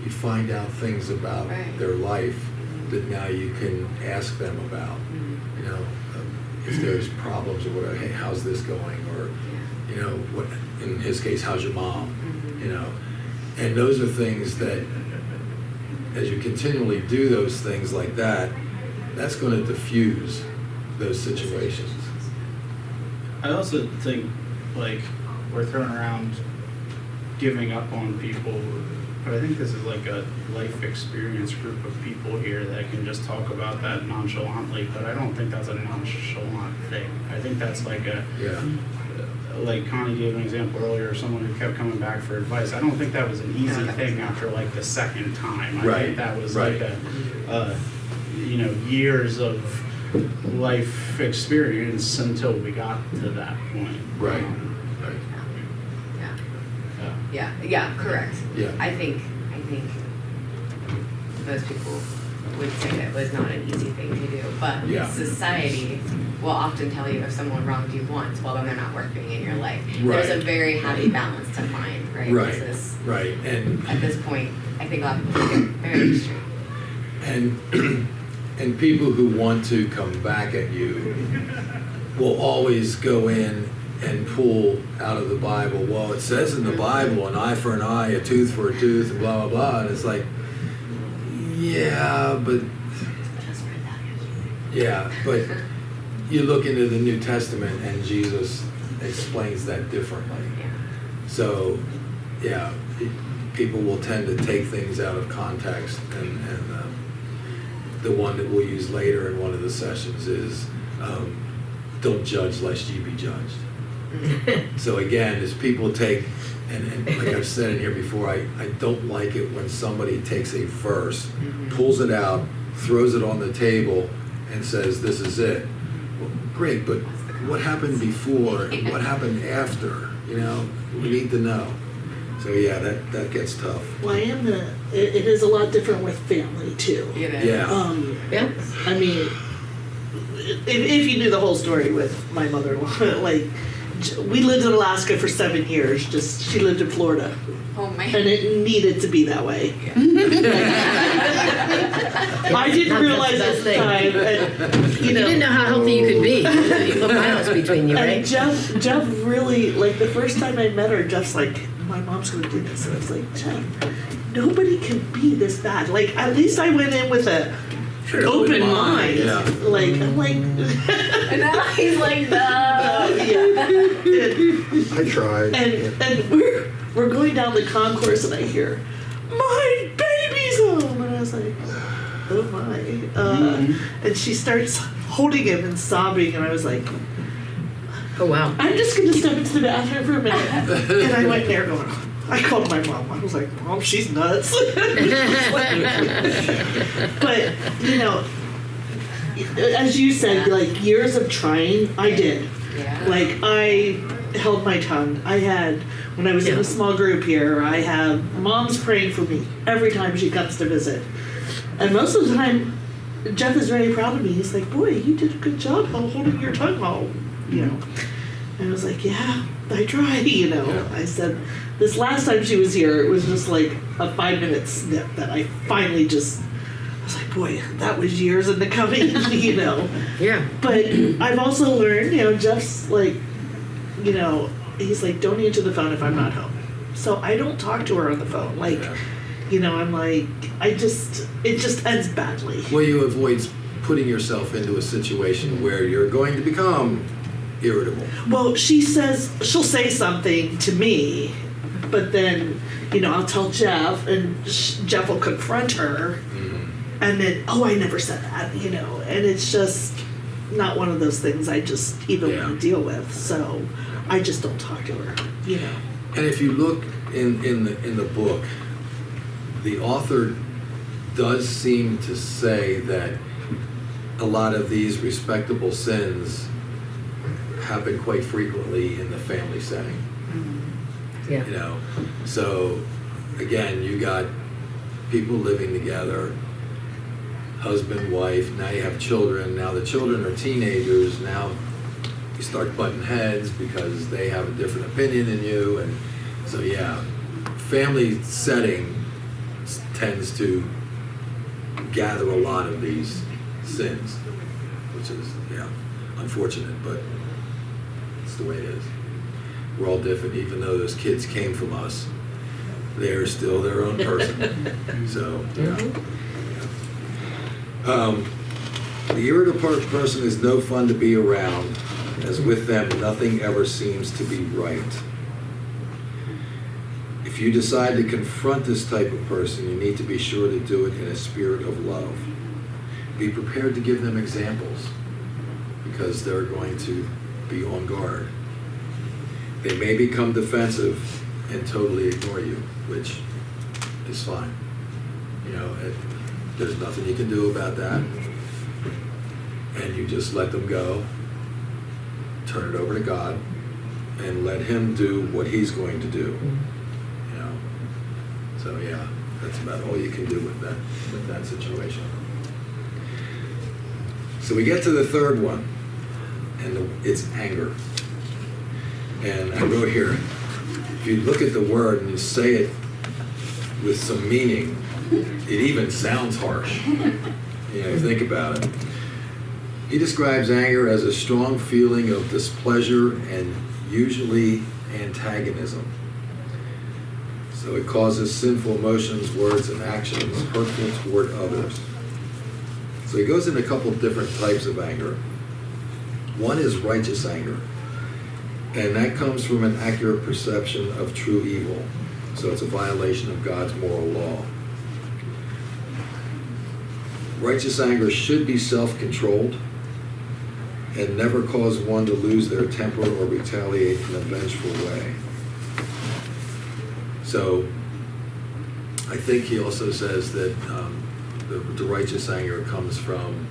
you find out things about Right. their life that now you can ask them about, you know, if there's problems or whatever, hey, how's this going? Or, you know, what, in his case, how's your mom? You know, and those are things that, as you continually do those things like that, that's going to diffuse those situations. I also think, like, we're throwing around giving up on people, but I think this is like a life experience group of people here that can just talk about that nonchalantly, but I don't think that's a nonchalant thing. I think that's like a, Yeah. like Connie gave an example earlier, someone who kept coming back for advice. I don't think that was an easy thing after like the second time. I Right, think that was right. like years of life experience until we got to that point. Right. Right. Yeah, correct. Yeah. I think most people would say that it was not an easy thing to do, but Yeah. society will often tell you if someone wronged you once, well then they're not worth being in your life. Right. There's a very happy balance to find, right? Right. This is, Right. And at this point, I think a lot of people take it very extreme. and people who want to come back at you will always go in and pull out of the Bible, well, it says in the Bible, an eye for an eye, a tooth for a tooth, and blah, blah, blah. And it's like, yeah, but Just read that. yeah, but you look into the New Testament and Jesus explains that differently. Yeah. So, yeah, people will tend to take things out of context, and the one that we'll use later in one of the sessions is, don't judge lest ye be judged. So again, as people take, and like I've said in here before, I don't like it when somebody takes a verse, pulls it out, throws it on the table, and says, this is it. Well, great, but what happened before and what happened after? You know, we need to know. So yeah, that gets tough. Well, I am it is a lot different with family too. You know? Yeah. Yeah. I mean, if you knew the whole story with my mother-in-law, like, we lived in Alaska for 7 years. Just she lived in Florida, Oh man. and it needed to be that way. I didn't That's realize the at best the thing. time, and You didn't know how healthy you could be. You put miles between you, And right? Jeff really, like, the first time I met her, Jeff's like, my mom's gonna do this. And I was like, Jeff, nobody can be this bad. Like, at least I went in with a open mind. Yeah. Like, I'm like, And now he's like, no. yeah. I tried. And we're going down the concourse, and I hear, my baby's home. And I was like, oh my. And she starts holding him and sobbing, and I was like, Oh wow. I'm just gonna step into the bathroom for a minute. And I went there going, I called my mom. I was like, Mom, she's nuts. But, you know, as you said, like, years of trying, I did. Yeah. Like, I held my tongue. I had, when I was in a small group here, I have moms praying for me every time she comes to visit. And most of the time, Jeff is very proud of me. He's like, boy, you did a good job holding your tongue all you know. And I was like, yeah, I try, you know. Yeah. I said, this last time she was here, it was just like a 5-minute snip that I finally just, I was like, boy, that was years in the coming, you know. Yeah. But I've also learned, you know, Jeff's like, you know, he's like, don't answer the phone if I'm not home. So I don't talk to her on the phone. Like, Yeah. you know, I'm like, it just ends badly. Well, you avoid putting yourself into a situation where you're going to become irritable. Well, she'll say something to me, but then, you know, I'll tell Jeff, and Jeff will confront her, and then, oh, I never said that, you know, and it's just not one of those things I just even Yeah. want to deal with, so I just don't talk to her, you know. And if you look in the book, the author does seem to say that a lot of these respectable sins happen quite frequently in the family setting. Yeah. You know, so again, you got people living together, husband, wife, now you have children, now the children are teenagers, now you start butting heads because they have a different opinion than you, and so yeah, family setting tends to gather a lot of these sins, which is, yeah, unfortunate, but it's the way it is. We're all different, even though those kids came from us, they're still their own person. So, yeah. The irritable person is no fun to be around, as with them nothing ever seems to be right. If you decide to confront this type of person, you need to be sure to do it in a spirit of love. Be prepared to give them examples, because they're going to be on guard. They may become defensive and totally ignore you, which is fine. You know, there's nothing you can do about that. And you just let them go, turn it over to God, and let Him do what He's going to do. You know, so yeah, that's about all you can do with that situation. So we get to the third one, and it's anger. And I wrote here, if you look at the word and you say it with some meaning, it even sounds harsh. You know, think about it. He describes anger as a strong feeling of displeasure and usually antagonism. So it causes sinful emotions, words, and actions hurtful toward others. So he goes into a couple of different types of anger. One is righteous anger, and that comes from an accurate perception of true evil. So it's a violation of God's moral law. Righteous anger should be self-controlled and never cause one to lose their temper or retaliate in a vengeful way. So I think he also says that the righteous anger comes from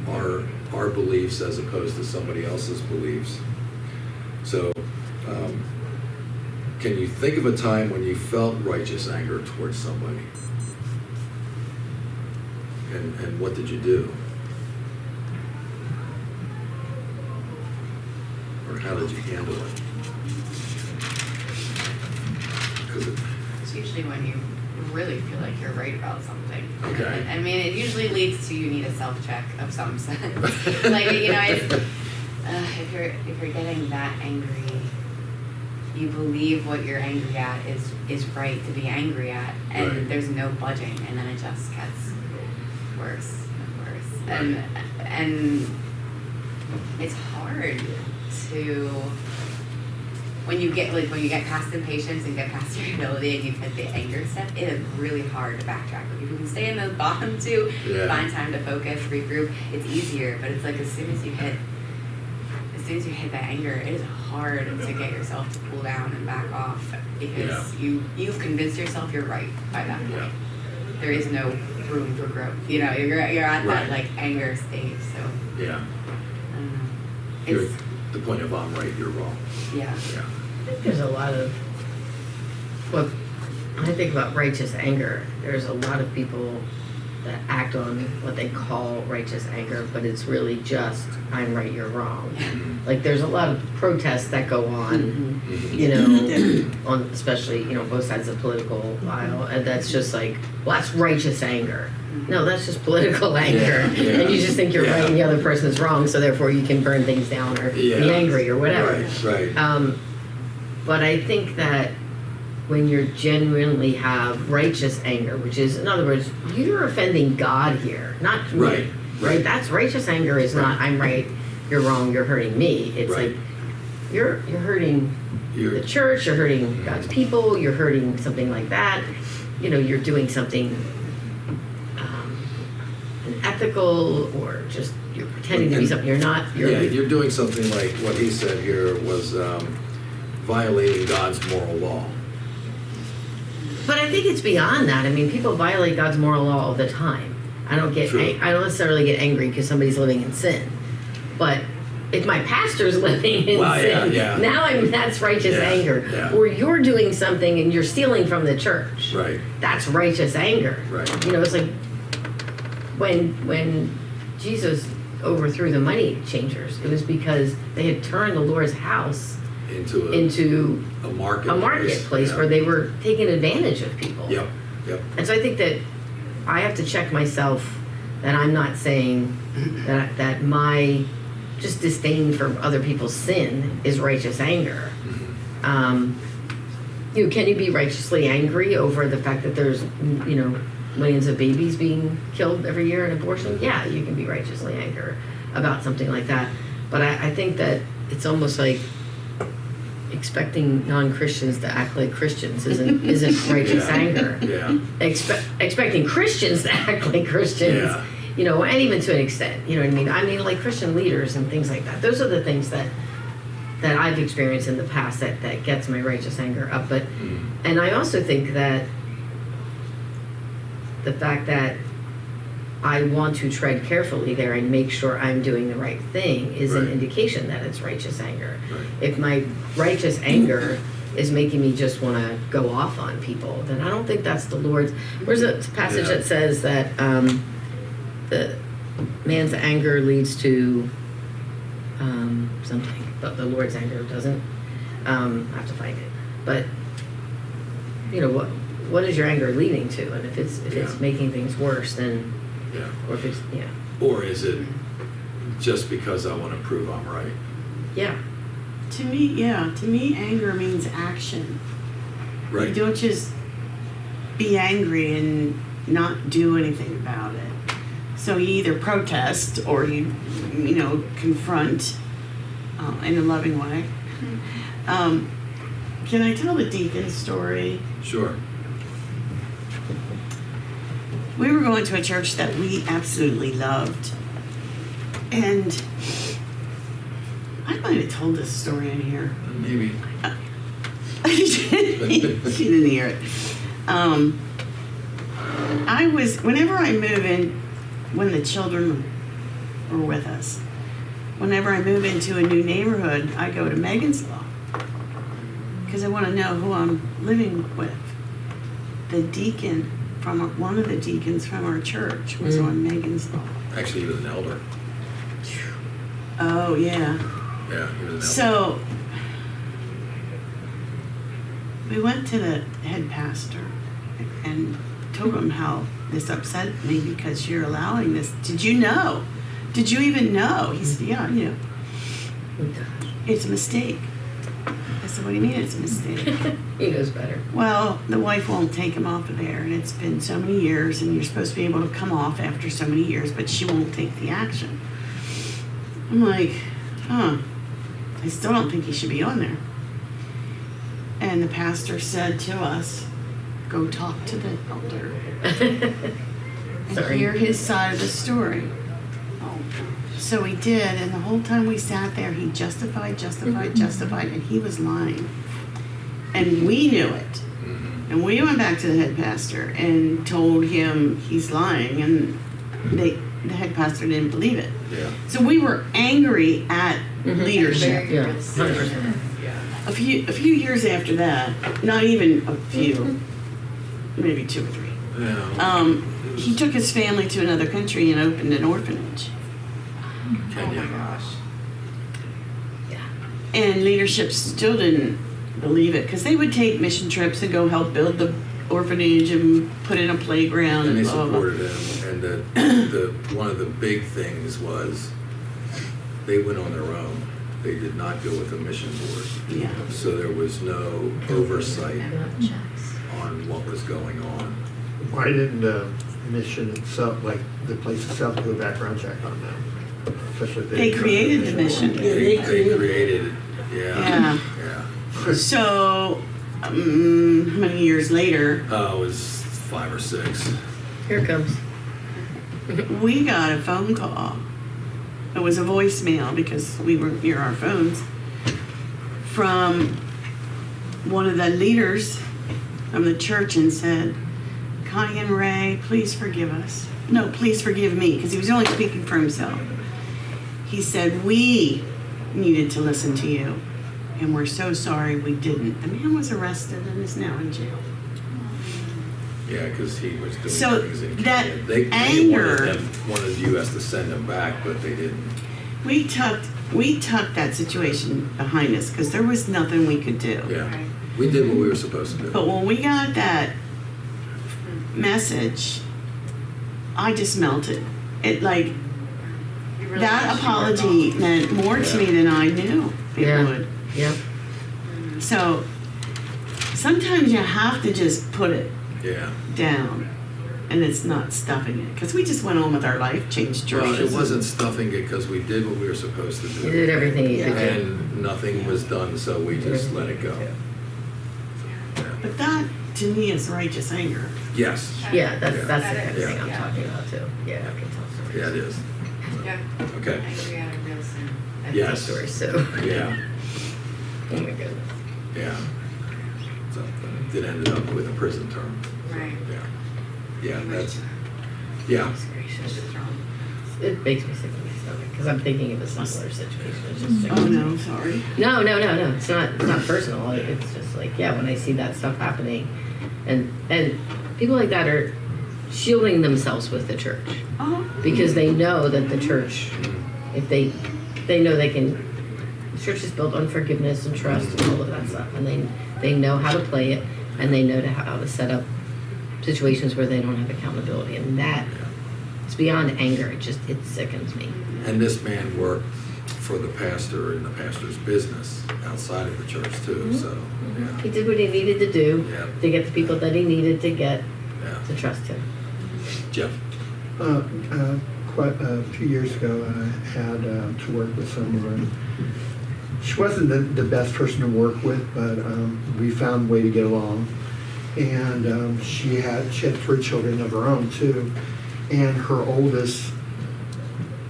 our beliefs as opposed to somebody else's beliefs. So can you think of a time when you felt righteous anger towards somebody? And what did you do? Or how did you handle it? 'Cause It's usually when you really feel like you're right about something. Okay. I mean, it usually leads to you need a self-check of some sense. Like, you know, it's, if you're getting that angry, you believe what you're angry at is right to be angry at, and Right. there's no budging, and then it just gets worse and worse. Right. And it's hard to when you get past impatience and get past irritability and you've hit the anger step, it is really hard to backtrack. Like if you can stay in those bottom two, Yeah. find time to focus, regroup, it's easier. But it's like as soon as you hit that anger, it is hard to get yourself to cool down and back off because you've convinced yourself you're right by that point. Yeah. There is no room for growth. You know, you're at Right. that like anger stage. So Yeah. I don't know. You're It's the point of I'm right, you're wrong. yeah. Yeah. I think there's a lot of, well, when I think about righteous anger, there's a lot of people that act on what they call righteous anger, but it's really just, I'm right, you're wrong. Like, there's a lot of protests that go on, you know, on especially, you know, both sides of the political aisle, and that's just like, well, that's righteous anger. No, that's just political anger. And you just think you're right and the other person is wrong, so therefore you can burn things down or be angry or whatever. Right. But I think that when you genuinely have righteous anger, which is, in other words, you're offending God here, not me. Right? That's righteous anger is not, I'm right, you're wrong, you're hurting me. It's like, you're hurting the church, you're hurting God's people, you're hurting something like that. You know, you're doing something unethical, or just you're pretending to be something you're not. You're doing something like what he said here was violating God's moral law. But I think it's beyond that. I mean, people violate God's moral law all the time. I don't necessarily get angry because somebody's living in sin. But if my pastor's living in sin, now that's righteous anger. Yeah. Or you're doing something and you're stealing from the church. Right. That's righteous anger. Right. You know, it's like when Jesus overthrew the money changers, it was because they had turned the Lord's house into a marketplace where they were taking advantage of people. Yep. And so I think that I have to check myself that I'm not saying that my just disdain for other people's sin is righteous anger. You know, can you be righteously angry over the fact that there's, you know, millions of babies being killed every year in abortion? Yeah, you can be righteously angry about something like that. But I think that it's almost like expecting non-Christians to act like Christians isn't righteous anger. Yeah. Expecting Christians to act like Christians, you know, and even to an extent, you know what I mean? I mean, like Christian leaders and things like that. Those are the things that I've experienced in the past that gets my righteous anger up. But, and I also think that the fact that I want to tread carefully there and make sure I'm doing the right thing is an indication that it's righteous anger. Right. If my righteous anger is making me just want to go off on people, then I don't think that's the Lord's. There's a passage that says that the man's anger leads to something, but the Lord's anger doesn't. I have to find it. But, you know, what is your anger leading to? And if it's making things worse, then or if it's or is it just because I want to prove I'm right? To me, anger means action. Right. You don't just be angry and not do anything about it. So you either protest or you confront in a loving way. Can I tell the deacon story? Sure. We were going to a church that we absolutely loved. And I might have told this story in here. Maybe. She didn't hear it. Whenever I move in, when the children were with us, whenever I move into a new neighborhood, I go to Megan's Law. Because I want to know who I'm living with. The deacon one of the deacons from our church was on Megan's Law. Actually, he was an elder. Oh, yeah. Yeah, he was an elder. So, we went to the head pastor and told him how this upset me because you're allowing this. Did you know? Did you even know? He said, yeah, it's a mistake. I said, what do you mean it's a mistake? He knows better. Well, the wife won't take him off of there, and it's been so many years, and you're supposed to be able to come off after so many years, but she won't take the action. I'm like, I still don't think he should be on there. And the pastor said to us, go talk to the elder and hear his side of the story. So we did, and the whole time we sat there, he justified, and he was lying. And we knew it. And we went back to the head pastor and told him he's lying, and the head pastor didn't believe it. Yeah. So we were angry at leadership. Yeah, 100%. A few years after that, not even a few, maybe 2 or 3. Yeah. he took his family to another country and opened an orphanage. Oh my Kenya. gosh. And leadership still didn't believe it because they would take mission trips and go help build the orphanage and put in a playground And and they blah, blah, blah. supported him, and the one of the big things was they went on their own. They did not go with a mission board. Yeah. So there was no oversight Not checks. on what was going on. Why didn't the mission itself, like the place itself, do a background check on them? Especially if They didn't created trust the mission. Yeah, They they created- created it, Yeah. yeah. So, how many years later, It was 5 or 6. Here it comes. we got a phone call. It was a voicemail because we were near our phones from one of the leaders from the church and said, Connie and Ray, please forgive us. No, please forgive me, because he was only speaking for himself. He said, we needed to listen to you, and we're so sorry we didn't. The man was arrested and is now in jail. Yeah, because he was doing So things in that Kenya. They anger- wanted the U.S. to send him back, but they didn't. We tucked that situation behind us because there was nothing we could do. Yeah, Right. we did what we were supposed to do. But when we got that message, I just melted. It like You really that wish you were apology gone. meant more to me than I knew it Yeah. would. Yep. So sometimes you have to just put it Yeah. down, and it's not stuffing it because we just went on with our life, changed Well, churches. it wasn't stuffing it because we did what we were supposed to do. You did everything you could do. And nothing was done, so we just let it go. Yeah. But that to me is righteous anger. Yes, Yeah, that's Yeah. the kind of Yeah. thing I'm talking about too. Yeah, I can tell stories. yeah, it is. Yeah. Okay, Angry at a real sin. I can tell Yes. stories too. yeah, Oh my goodness. yeah. So it ended up with a prison term. Right. Yeah, yeah, that's, yeah, Goodness gracious. It's wrong. It makes me sick to my stomach because I'm thinking of a similar situation. It's just sick. Oh no, sorry. No. It's not personal. It's just like, yeah, when I see that stuff happening, and people like that are shielding themselves with the church Oh, because they know that the church, if they know they can, the church is built on forgiveness and trust and all of that stuff, and they know how to play it, and they know how to set up situations where they don't have accountability, and that it's beyond anger. It sickens me. and this man worked for the pastor in the pastor's business outside of the church too, so, He yeah, did what he needed to do Yeah. to get the people that he needed to get yeah. to trust him. Jeff? Quite a few years ago, I had to work with someone. She wasn't the best person to work with, but we found a way to get along. And she had 3 children of her own too. And her oldest,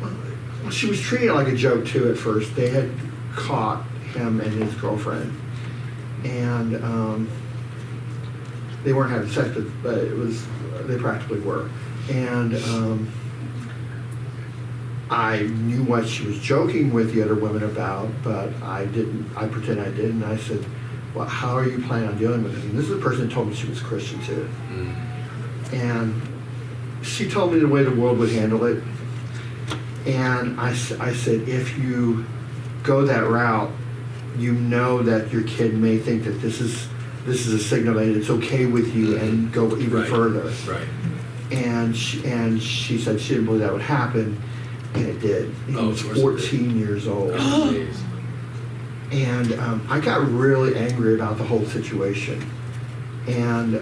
well, she was treating it like a joke too at first. They had caught him and his girlfriend, and they weren't having sex, but they practically were. And I knew what she was joking with the other women about, but I didn't. I pretend I didn't. I said, "Well, how are you planning on dealing with it?" And this is the person who told me she was Christian too. And she told me the way the world would handle it. And I said, if you go that route, you know that your kid may think that this is a signal that it's okay with you and go even Right. further. Right. And she said she didn't believe that would happen, and it did. He Oh, was of course it 14 years old. Oh, jeez. And I got really angry about the whole situation. And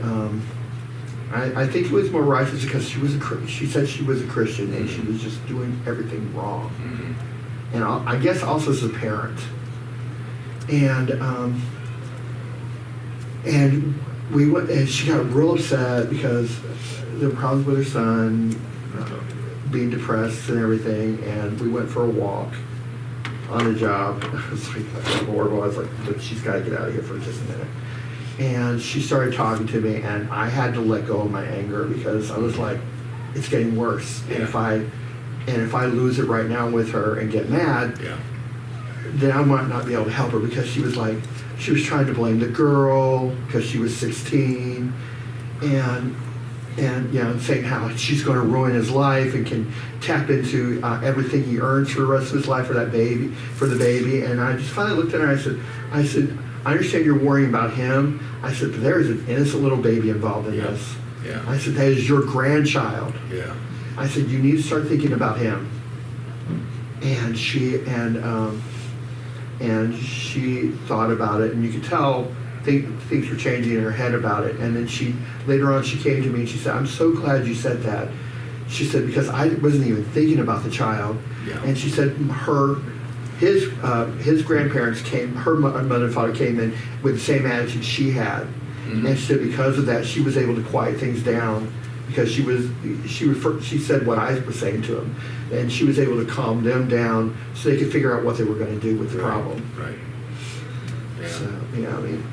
I think it was more righteous because she said she was a Christian and she was just doing everything wrong. Mhm. And I guess also as a parent. And we went, and she got real upset because there were problems with her son, being depressed and everything. And we went for a walk on the job. It was like horrible. I was like, but she's got to get out of here for just a minute. And she started talking to me, and I had to let go of my anger because I was like, it's getting worse. And if I lose it right now with her and get mad, Yeah. then I might not be able to help her because she was trying to blame the girl because she was 16. And and saying how she's going to ruin his life and can tap into everything he earns for the rest of his life for the baby. And I just finally looked at her and I said, I understand you're worrying about him. I said, but there is an innocent little baby involved in this. Yeah. I said, that is your grandchild. Yeah. I said, you need to start thinking about him. And she thought about it, and you could tell things were changing in her head about it. And then later on she came to me and she said, I'm so glad you said that. She said, because I wasn't even thinking about the child. Yeah. And she said his grandparents came, her mother and father came in with the same attitude she had. Mm-hmm. And she said because of that, she was able to quiet things down because she said what I was saying to them. And she was able to calm them down so they could figure out what they were going to do with the problem. Right. Yeah. So, I mean,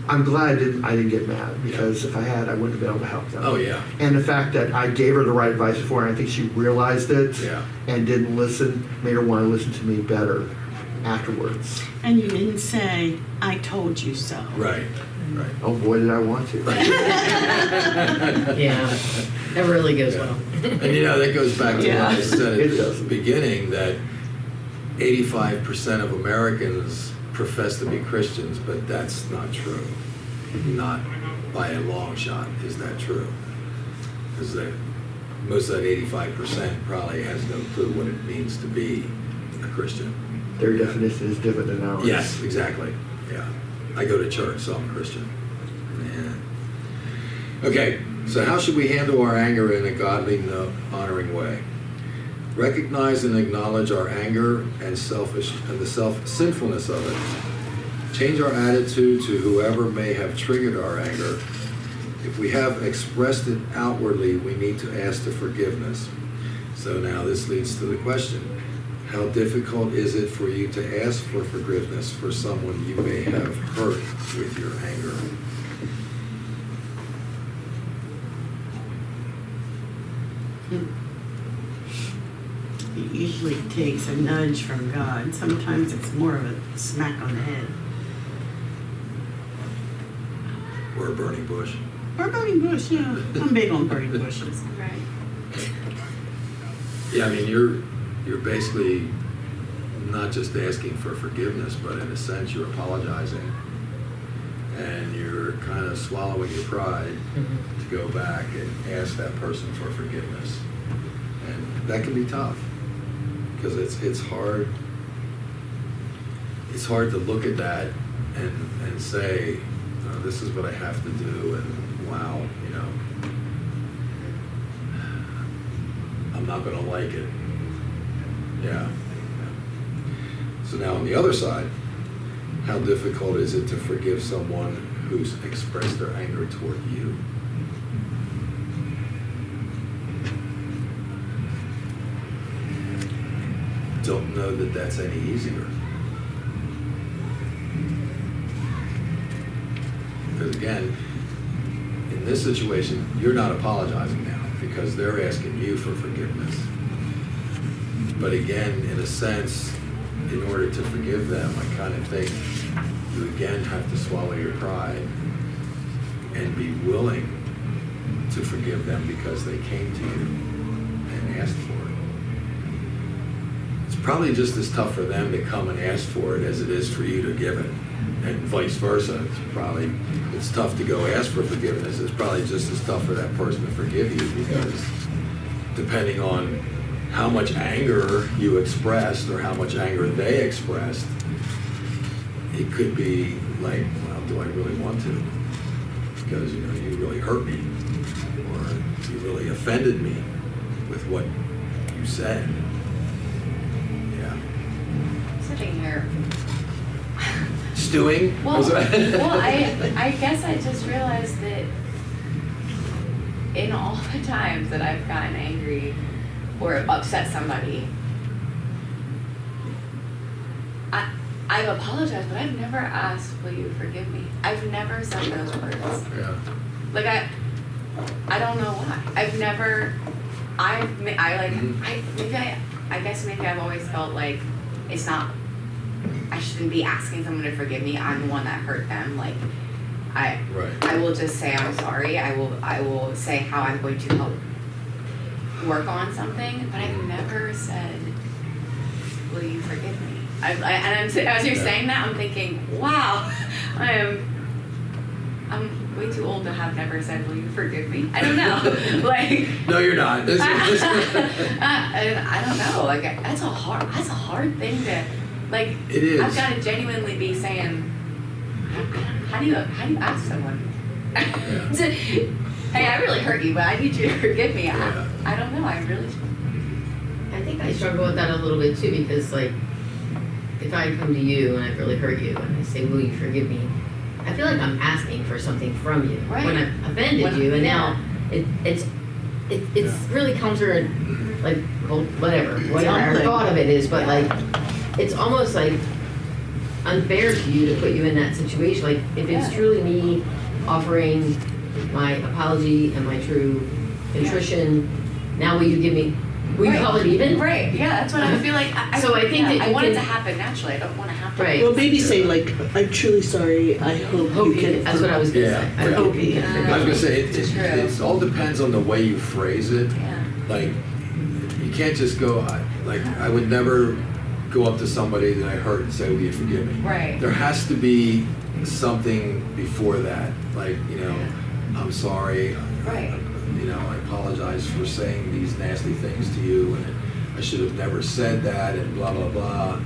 I'm glad I didn't get mad because if I had, I wouldn't have been able to help them. Oh, yeah. And the fact that I gave her the right advice before, and I think she realized it and didn't listen, made her want to listen to me better afterwards. And you didn't say, I told you so. Right. Right. Oh boy, did I want to. Yeah, that really goes well. And that goes back to what I said It at does. the beginning, that 85% of Americans profess to be Christians, but that's not true. Not by a long shot is that true. Because most of that 85% probably has no clue what it means to be a Christian. Their definition is different than ours. Yes, exactly. Yeah. I go to church, so I'm a Christian. Yeah. Okay, so how should we handle our anger in a godly, honoring way? Recognize and acknowledge our anger and the sinfulness of it. Change our attitude to whoever may have triggered our anger. If we have expressed it outwardly, we need to ask for forgiveness. So now this leads to the question. How difficult is it for you to ask for forgiveness for someone you may have hurt with your anger? It usually takes a nudge from God. Sometimes it's more of a smack on the head. Or a burning bush? Or a burning bush, yeah. I'm big on burning bushes. Right. Yeah, I mean, you're basically not just asking for forgiveness, but in a sense you're apologizing. And you're kind of swallowing your pride to go back and ask that person for forgiveness. And that can be tough because it's hard. It's hard to look at that and say, this is what I have to do, and wow, I'm not going to like it. Yeah. So now on the other side, how difficult is it to forgive someone who's expressed their anger toward you? Don't know that that's any easier. Because again, in this situation, you're not apologizing now because they're asking you for forgiveness. But again, in a sense, in order to forgive them, I kind of think you again have to swallow your pride and be willing to forgive them because they came to you and asked for it. It's probably just as tough for them to come and ask for it as it is for you to give it, and vice versa. It's tough to go ask for forgiveness. It's probably just as tough for that person to forgive you because depending on how much anger you expressed or how much anger they expressed, it could be like, well, do I really want to? Because, you really hurt me or you really offended me with what you said. Yeah. Sitting here. Stewing? Well, I guess I just realized that in all the times that I've gotten angry or upset somebody, I've apologized, but I've never asked, will you forgive me? I've never said those words. Yeah. Like I don't know why. I've never, I guess maybe I've always felt like it's not, I shouldn't be asking someone to forgive me. I'm the one that hurt them. Like, Right. I will just say I'm sorry. I will say how I'm going to help work on something, but I've never said, will you forgive me? As you're saying that, I'm thinking, wow, I'm way too old to have never said, will you forgive me? I don't know. Like, No, you're not. This is- I don't know. Like, that's a hard thing to, like, It is. I've got to genuinely be saying, how do you ask someone? to, hey, I really hurt you, but I need you to forgive me. Yeah. I don't know. I think I struggle with that a little bit too, because like, if I come to you and I've really hurt you and I say, will you forgive me? I feel like I'm asking for something from you. Right. When I've offended you, and now it's really counter, like, well, whatever our thought of it is, but like, it's almost like unfair to you to put you in that situation. Like, if it's truly me offering my apology and my true contrition, now will you give me, will you call it even? Right. Yeah, that's what I feel like. So I think that I you want it can- to happen naturally. I don't want to have to. Right. Well, maybe say like, I'm truly sorry, I hope you can. That's what I was gonna Yeah. say. I hope you can I forgive was gonna me. say, True. it all depends on the way you phrase it. Yeah. Like, you can't just go, I would never go up to somebody that I hurt and say, will you forgive me? Right. There has to be something before that, like, I'm sorry. Right. I apologize for saying these nasty things to you, and I should have never said that, and blah, blah, blah.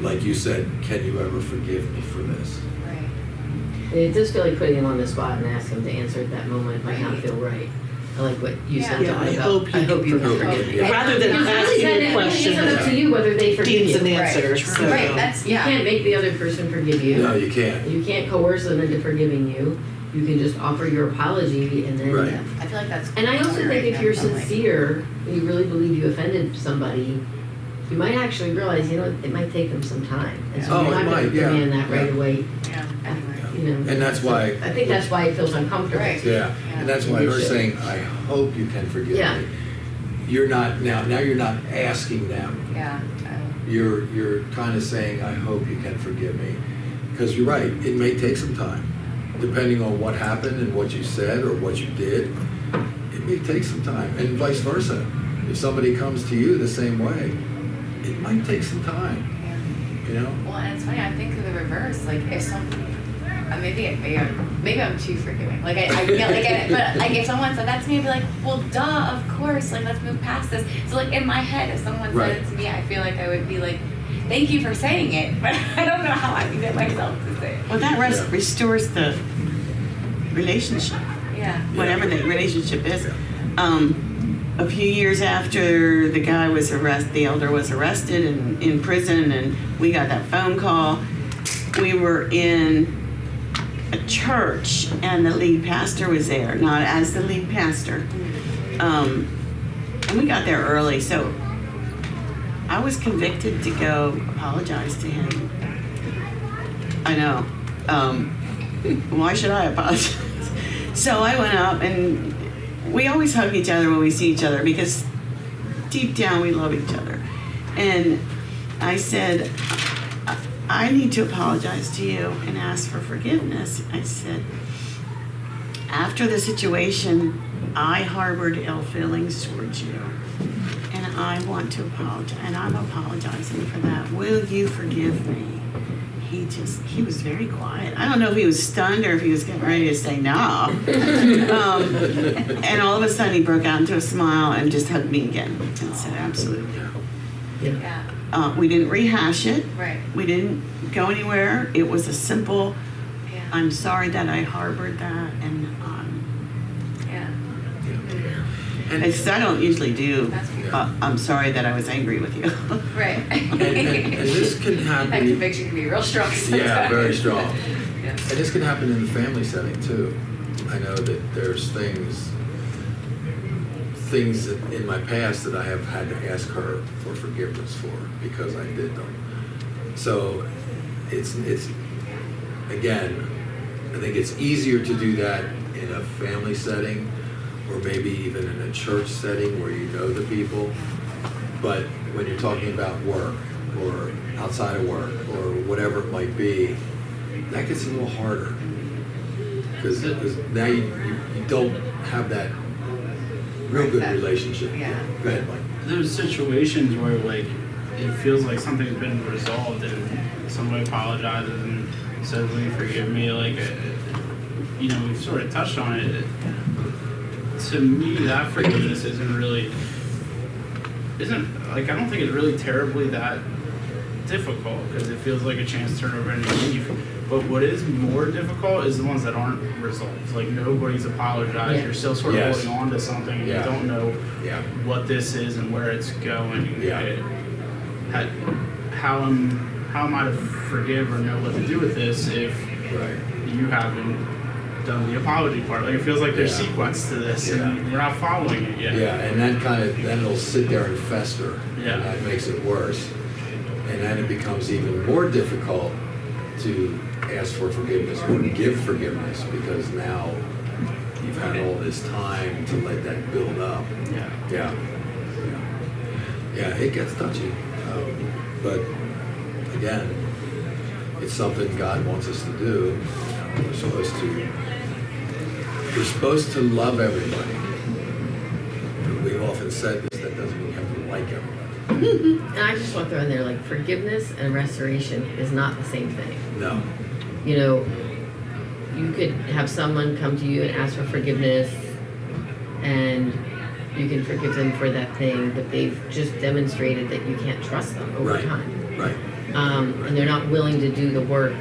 Like you said, can you ever forgive me for this? Right. It does feel like putting him on the spot and asking him to answer at that moment might not feel right. I like what you said, Yeah, John, I about, hope you I hope you can can forgive forgive me. me. Rather than Because really asking then a question, it's up to you whether they forgive needs an you. answer. Right. So. Right. That's You can't make the other person forgive you. No, you can't. You can't coerce them into forgiving you. You can just offer your apology and then. Right. I feel like that's. And I also think if you're sincere, and you really believe you offended somebody, you might actually realize, it might take them some time. And so Oh, you're it not going might, to yeah. demand that right Yeah. away. Yeah. Anyway. And that's why. I think that's why it feels uncomfortable. Right. Yeah, and that's why You her should. saying, I hope you can forgive Yeah. me. You're not, now you're not asking them. Yeah. You're kind of saying, I hope you can forgive me. Because you're right, it may take some time. Depending on what happened and what you said or what you did, it may take some time. And vice versa. If somebody comes to you the same way, it might take some time, Well, and it's funny. I think of the reverse. Like if maybe I'm too forgiving. Like I feel like it, but like if someone said that to me, I'd be like, well, duh, of course. Like let's move past this. So like in my head, if someone Right. said it to me, I feel like I would be like, thank you for saying it, but I don't know how I can get myself to say it. Well, that Yeah. restores the relationship, Yeah. whatever the relationship is. A few years after the guy was the elder was arrested and in prison, and we got that phone call, we were in a church and the lead pastor was there, not as the lead pastor. And we got there early, so I was convicted to go apologize to him. I know. Why should I apologize? So I went up, and we always hug each other when we see each other because deep down we love each other. And I said, I need to apologize to you and ask for forgiveness. I said, after the situation, I harbored ill feelings towards you. And I want to apologize, and I'm apologizing for that. Will you forgive me? He was very quiet. I don't know if he was stunned or if he was getting ready to say no. And all of a sudden he broke out into a smile and just hugged me again and said, absolutely. Yeah. We didn't rehash it. Right. We didn't go anywhere. It was a simple, Yeah. I'm sorry that I harbored that, and Yeah. I don't usually do, That's beautiful. I'm sorry that I was angry with you. Right. And this can That happen. conviction can be real strong sometimes. Yeah, very strong. Yeah. And this can happen in the family setting too. I know that there's things in my past that I have had to ask her for forgiveness for because I did them. So it's again, I think it's easier to do that in a family setting or maybe even in a church setting where you know the people. But when you're talking about work or outside of work or whatever it might be, that gets a little harder. Because now you don't have that real good relationship. Yeah. Go ahead, Mike. There's situations where like it feels like something's been resolved and somebody apologizes and says, "Will you forgive me?" Like, you know, we've sort of touched on it. To me, that forgiveness isn't like, I don't think it's really terribly that difficult because it feels like a chance to turn over and leave. But what is more difficult is the ones that aren't resolved. Like nobody's apologized. Yeah. You're still sort of Yes. holding on to something and Yeah. you don't know Yeah. what this is and where it's going. Yeah. How am I to forgive or know what to do with this if Right. you haven't done the apology part? Like it feels like there's Yeah. sequence to this Yeah. and we're not following it yet. Yeah, and then it'll sit there and fester. Yeah. And that makes it worse. And then it becomes even more difficult to ask for forgiveness or give forgiveness because now you've had all this time to let that build up. Yeah. Yeah. Yeah, it gets touchy. But again, it's something God wants us to do. We're supposed to love everybody. We've often said this, that doesn't mean you have to like everybody. And I just want to throw in there, like, forgiveness and restoration is not the same thing. No. You know, you could have someone come to you and ask for forgiveness, and you can forgive them for that thing, but they've just demonstrated that you can't trust them over Right. time. Right. And they're not willing to do the work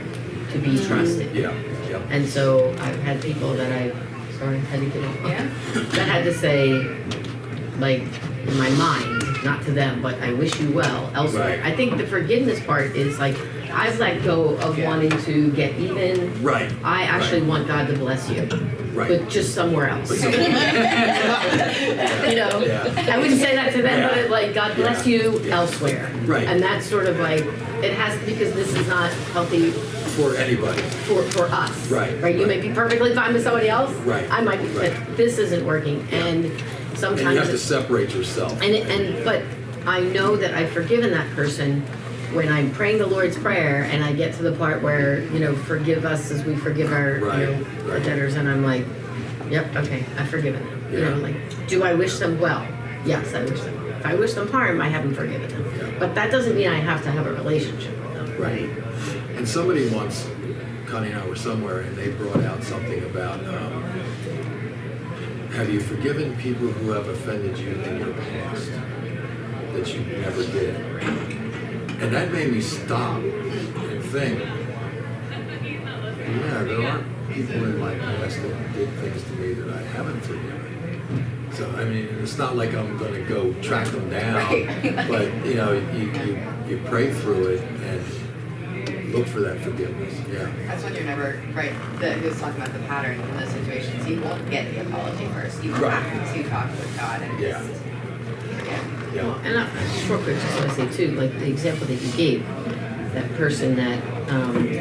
to be trusted. Yeah. Yeah. And so I've had people that sorry, how do you get it? Yeah. That had to say, like, in my mind, not to them, but I wish you well elsewhere. Right. I think the forgiveness part is like, I've let go of Yeah. wanting to get even. Right. I actually want God to bless you, Right. but just somewhere else. But You know, Yeah. I wouldn't say that to them, Yeah. but like, God bless Yeah. you Yeah. elsewhere. Right. And that's sort of like, it has, because this is not healthy For anybody. for us. Right, Right, you right. may be perfectly fine with somebody else. Right, I might be, right. but this isn't working, Yeah. and And sometimes. you have to it's- separate yourself. but I know that I've forgiven that person when I'm praying the Lord's Prayer and I get to the part where, you know, forgive us as we forgive our, Right, you know, our right. debtors, and I'm like, yep, okay, I've forgiven them. You know, Yeah. like, do I wish them well? Yes, I wish them. If I wish them harm, I haven't forgiven them. Yeah. But that doesn't mean I have to have a relationship with them. Right. And somebody once, Connie and I were somewhere, and they brought out something about, have you forgiven people who have offended you in your past that you never did? And that made me stop and think, yeah, there aren't people in my past that did things to me that I haven't forgiven. So, I mean, it's not like I'm going to go track them down, Right. but, you know, you pray through it and look for that forgiveness. Yeah. That's when you're never, right, he was talking about the pattern in those situations. You won't get the apology first. You Right. have to talk with God and Yeah. just, Yeah. And just real quick, just want to say too, like the example that you gave, that person that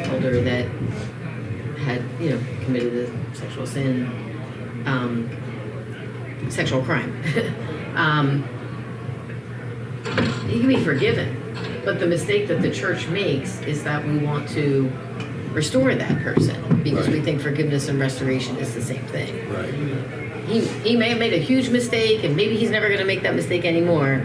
told her that had, you know, committed a sexual sin, sexual crime. He can be forgiven, but the mistake that the church makes is that we want to restore that person because we Right. think forgiveness and restoration is the same thing. Right. He may have made a huge mistake, and maybe he's never going to make that mistake anymore,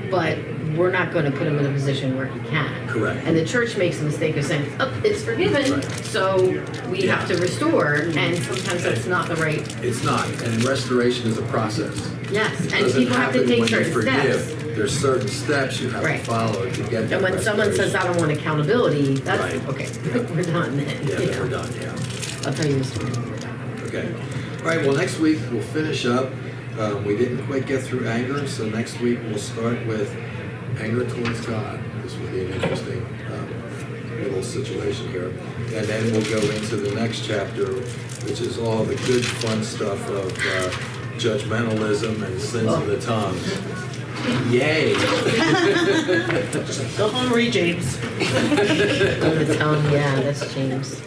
but we're not going to put him in a position where he can. Correct. And the church makes a mistake of saying, oh, it's forgiven, Right. so we have to restore, and sometimes that's not the right, It's not, and restoration is a process. yes, It and doesn't people have to happen take when you certain steps. forgive. There's certain steps you have Right. to follow to get that And when someone says, I restoration. don't want accountability, that's, Right. okay, Yeah. we're done then. Yeah, you then we're know. done, yeah. I'll tell you the story. Okay. All right, well, next week we'll finish up. We didn't quite get through anger, so next week we'll start with anger towards God. This will be an interesting little situation here. And then we'll go into the next chapter, which is all the good fun stuff of judgmentalism and sins of the tongue. Yay! Go home, read James. On the tongue, yeah, that's James.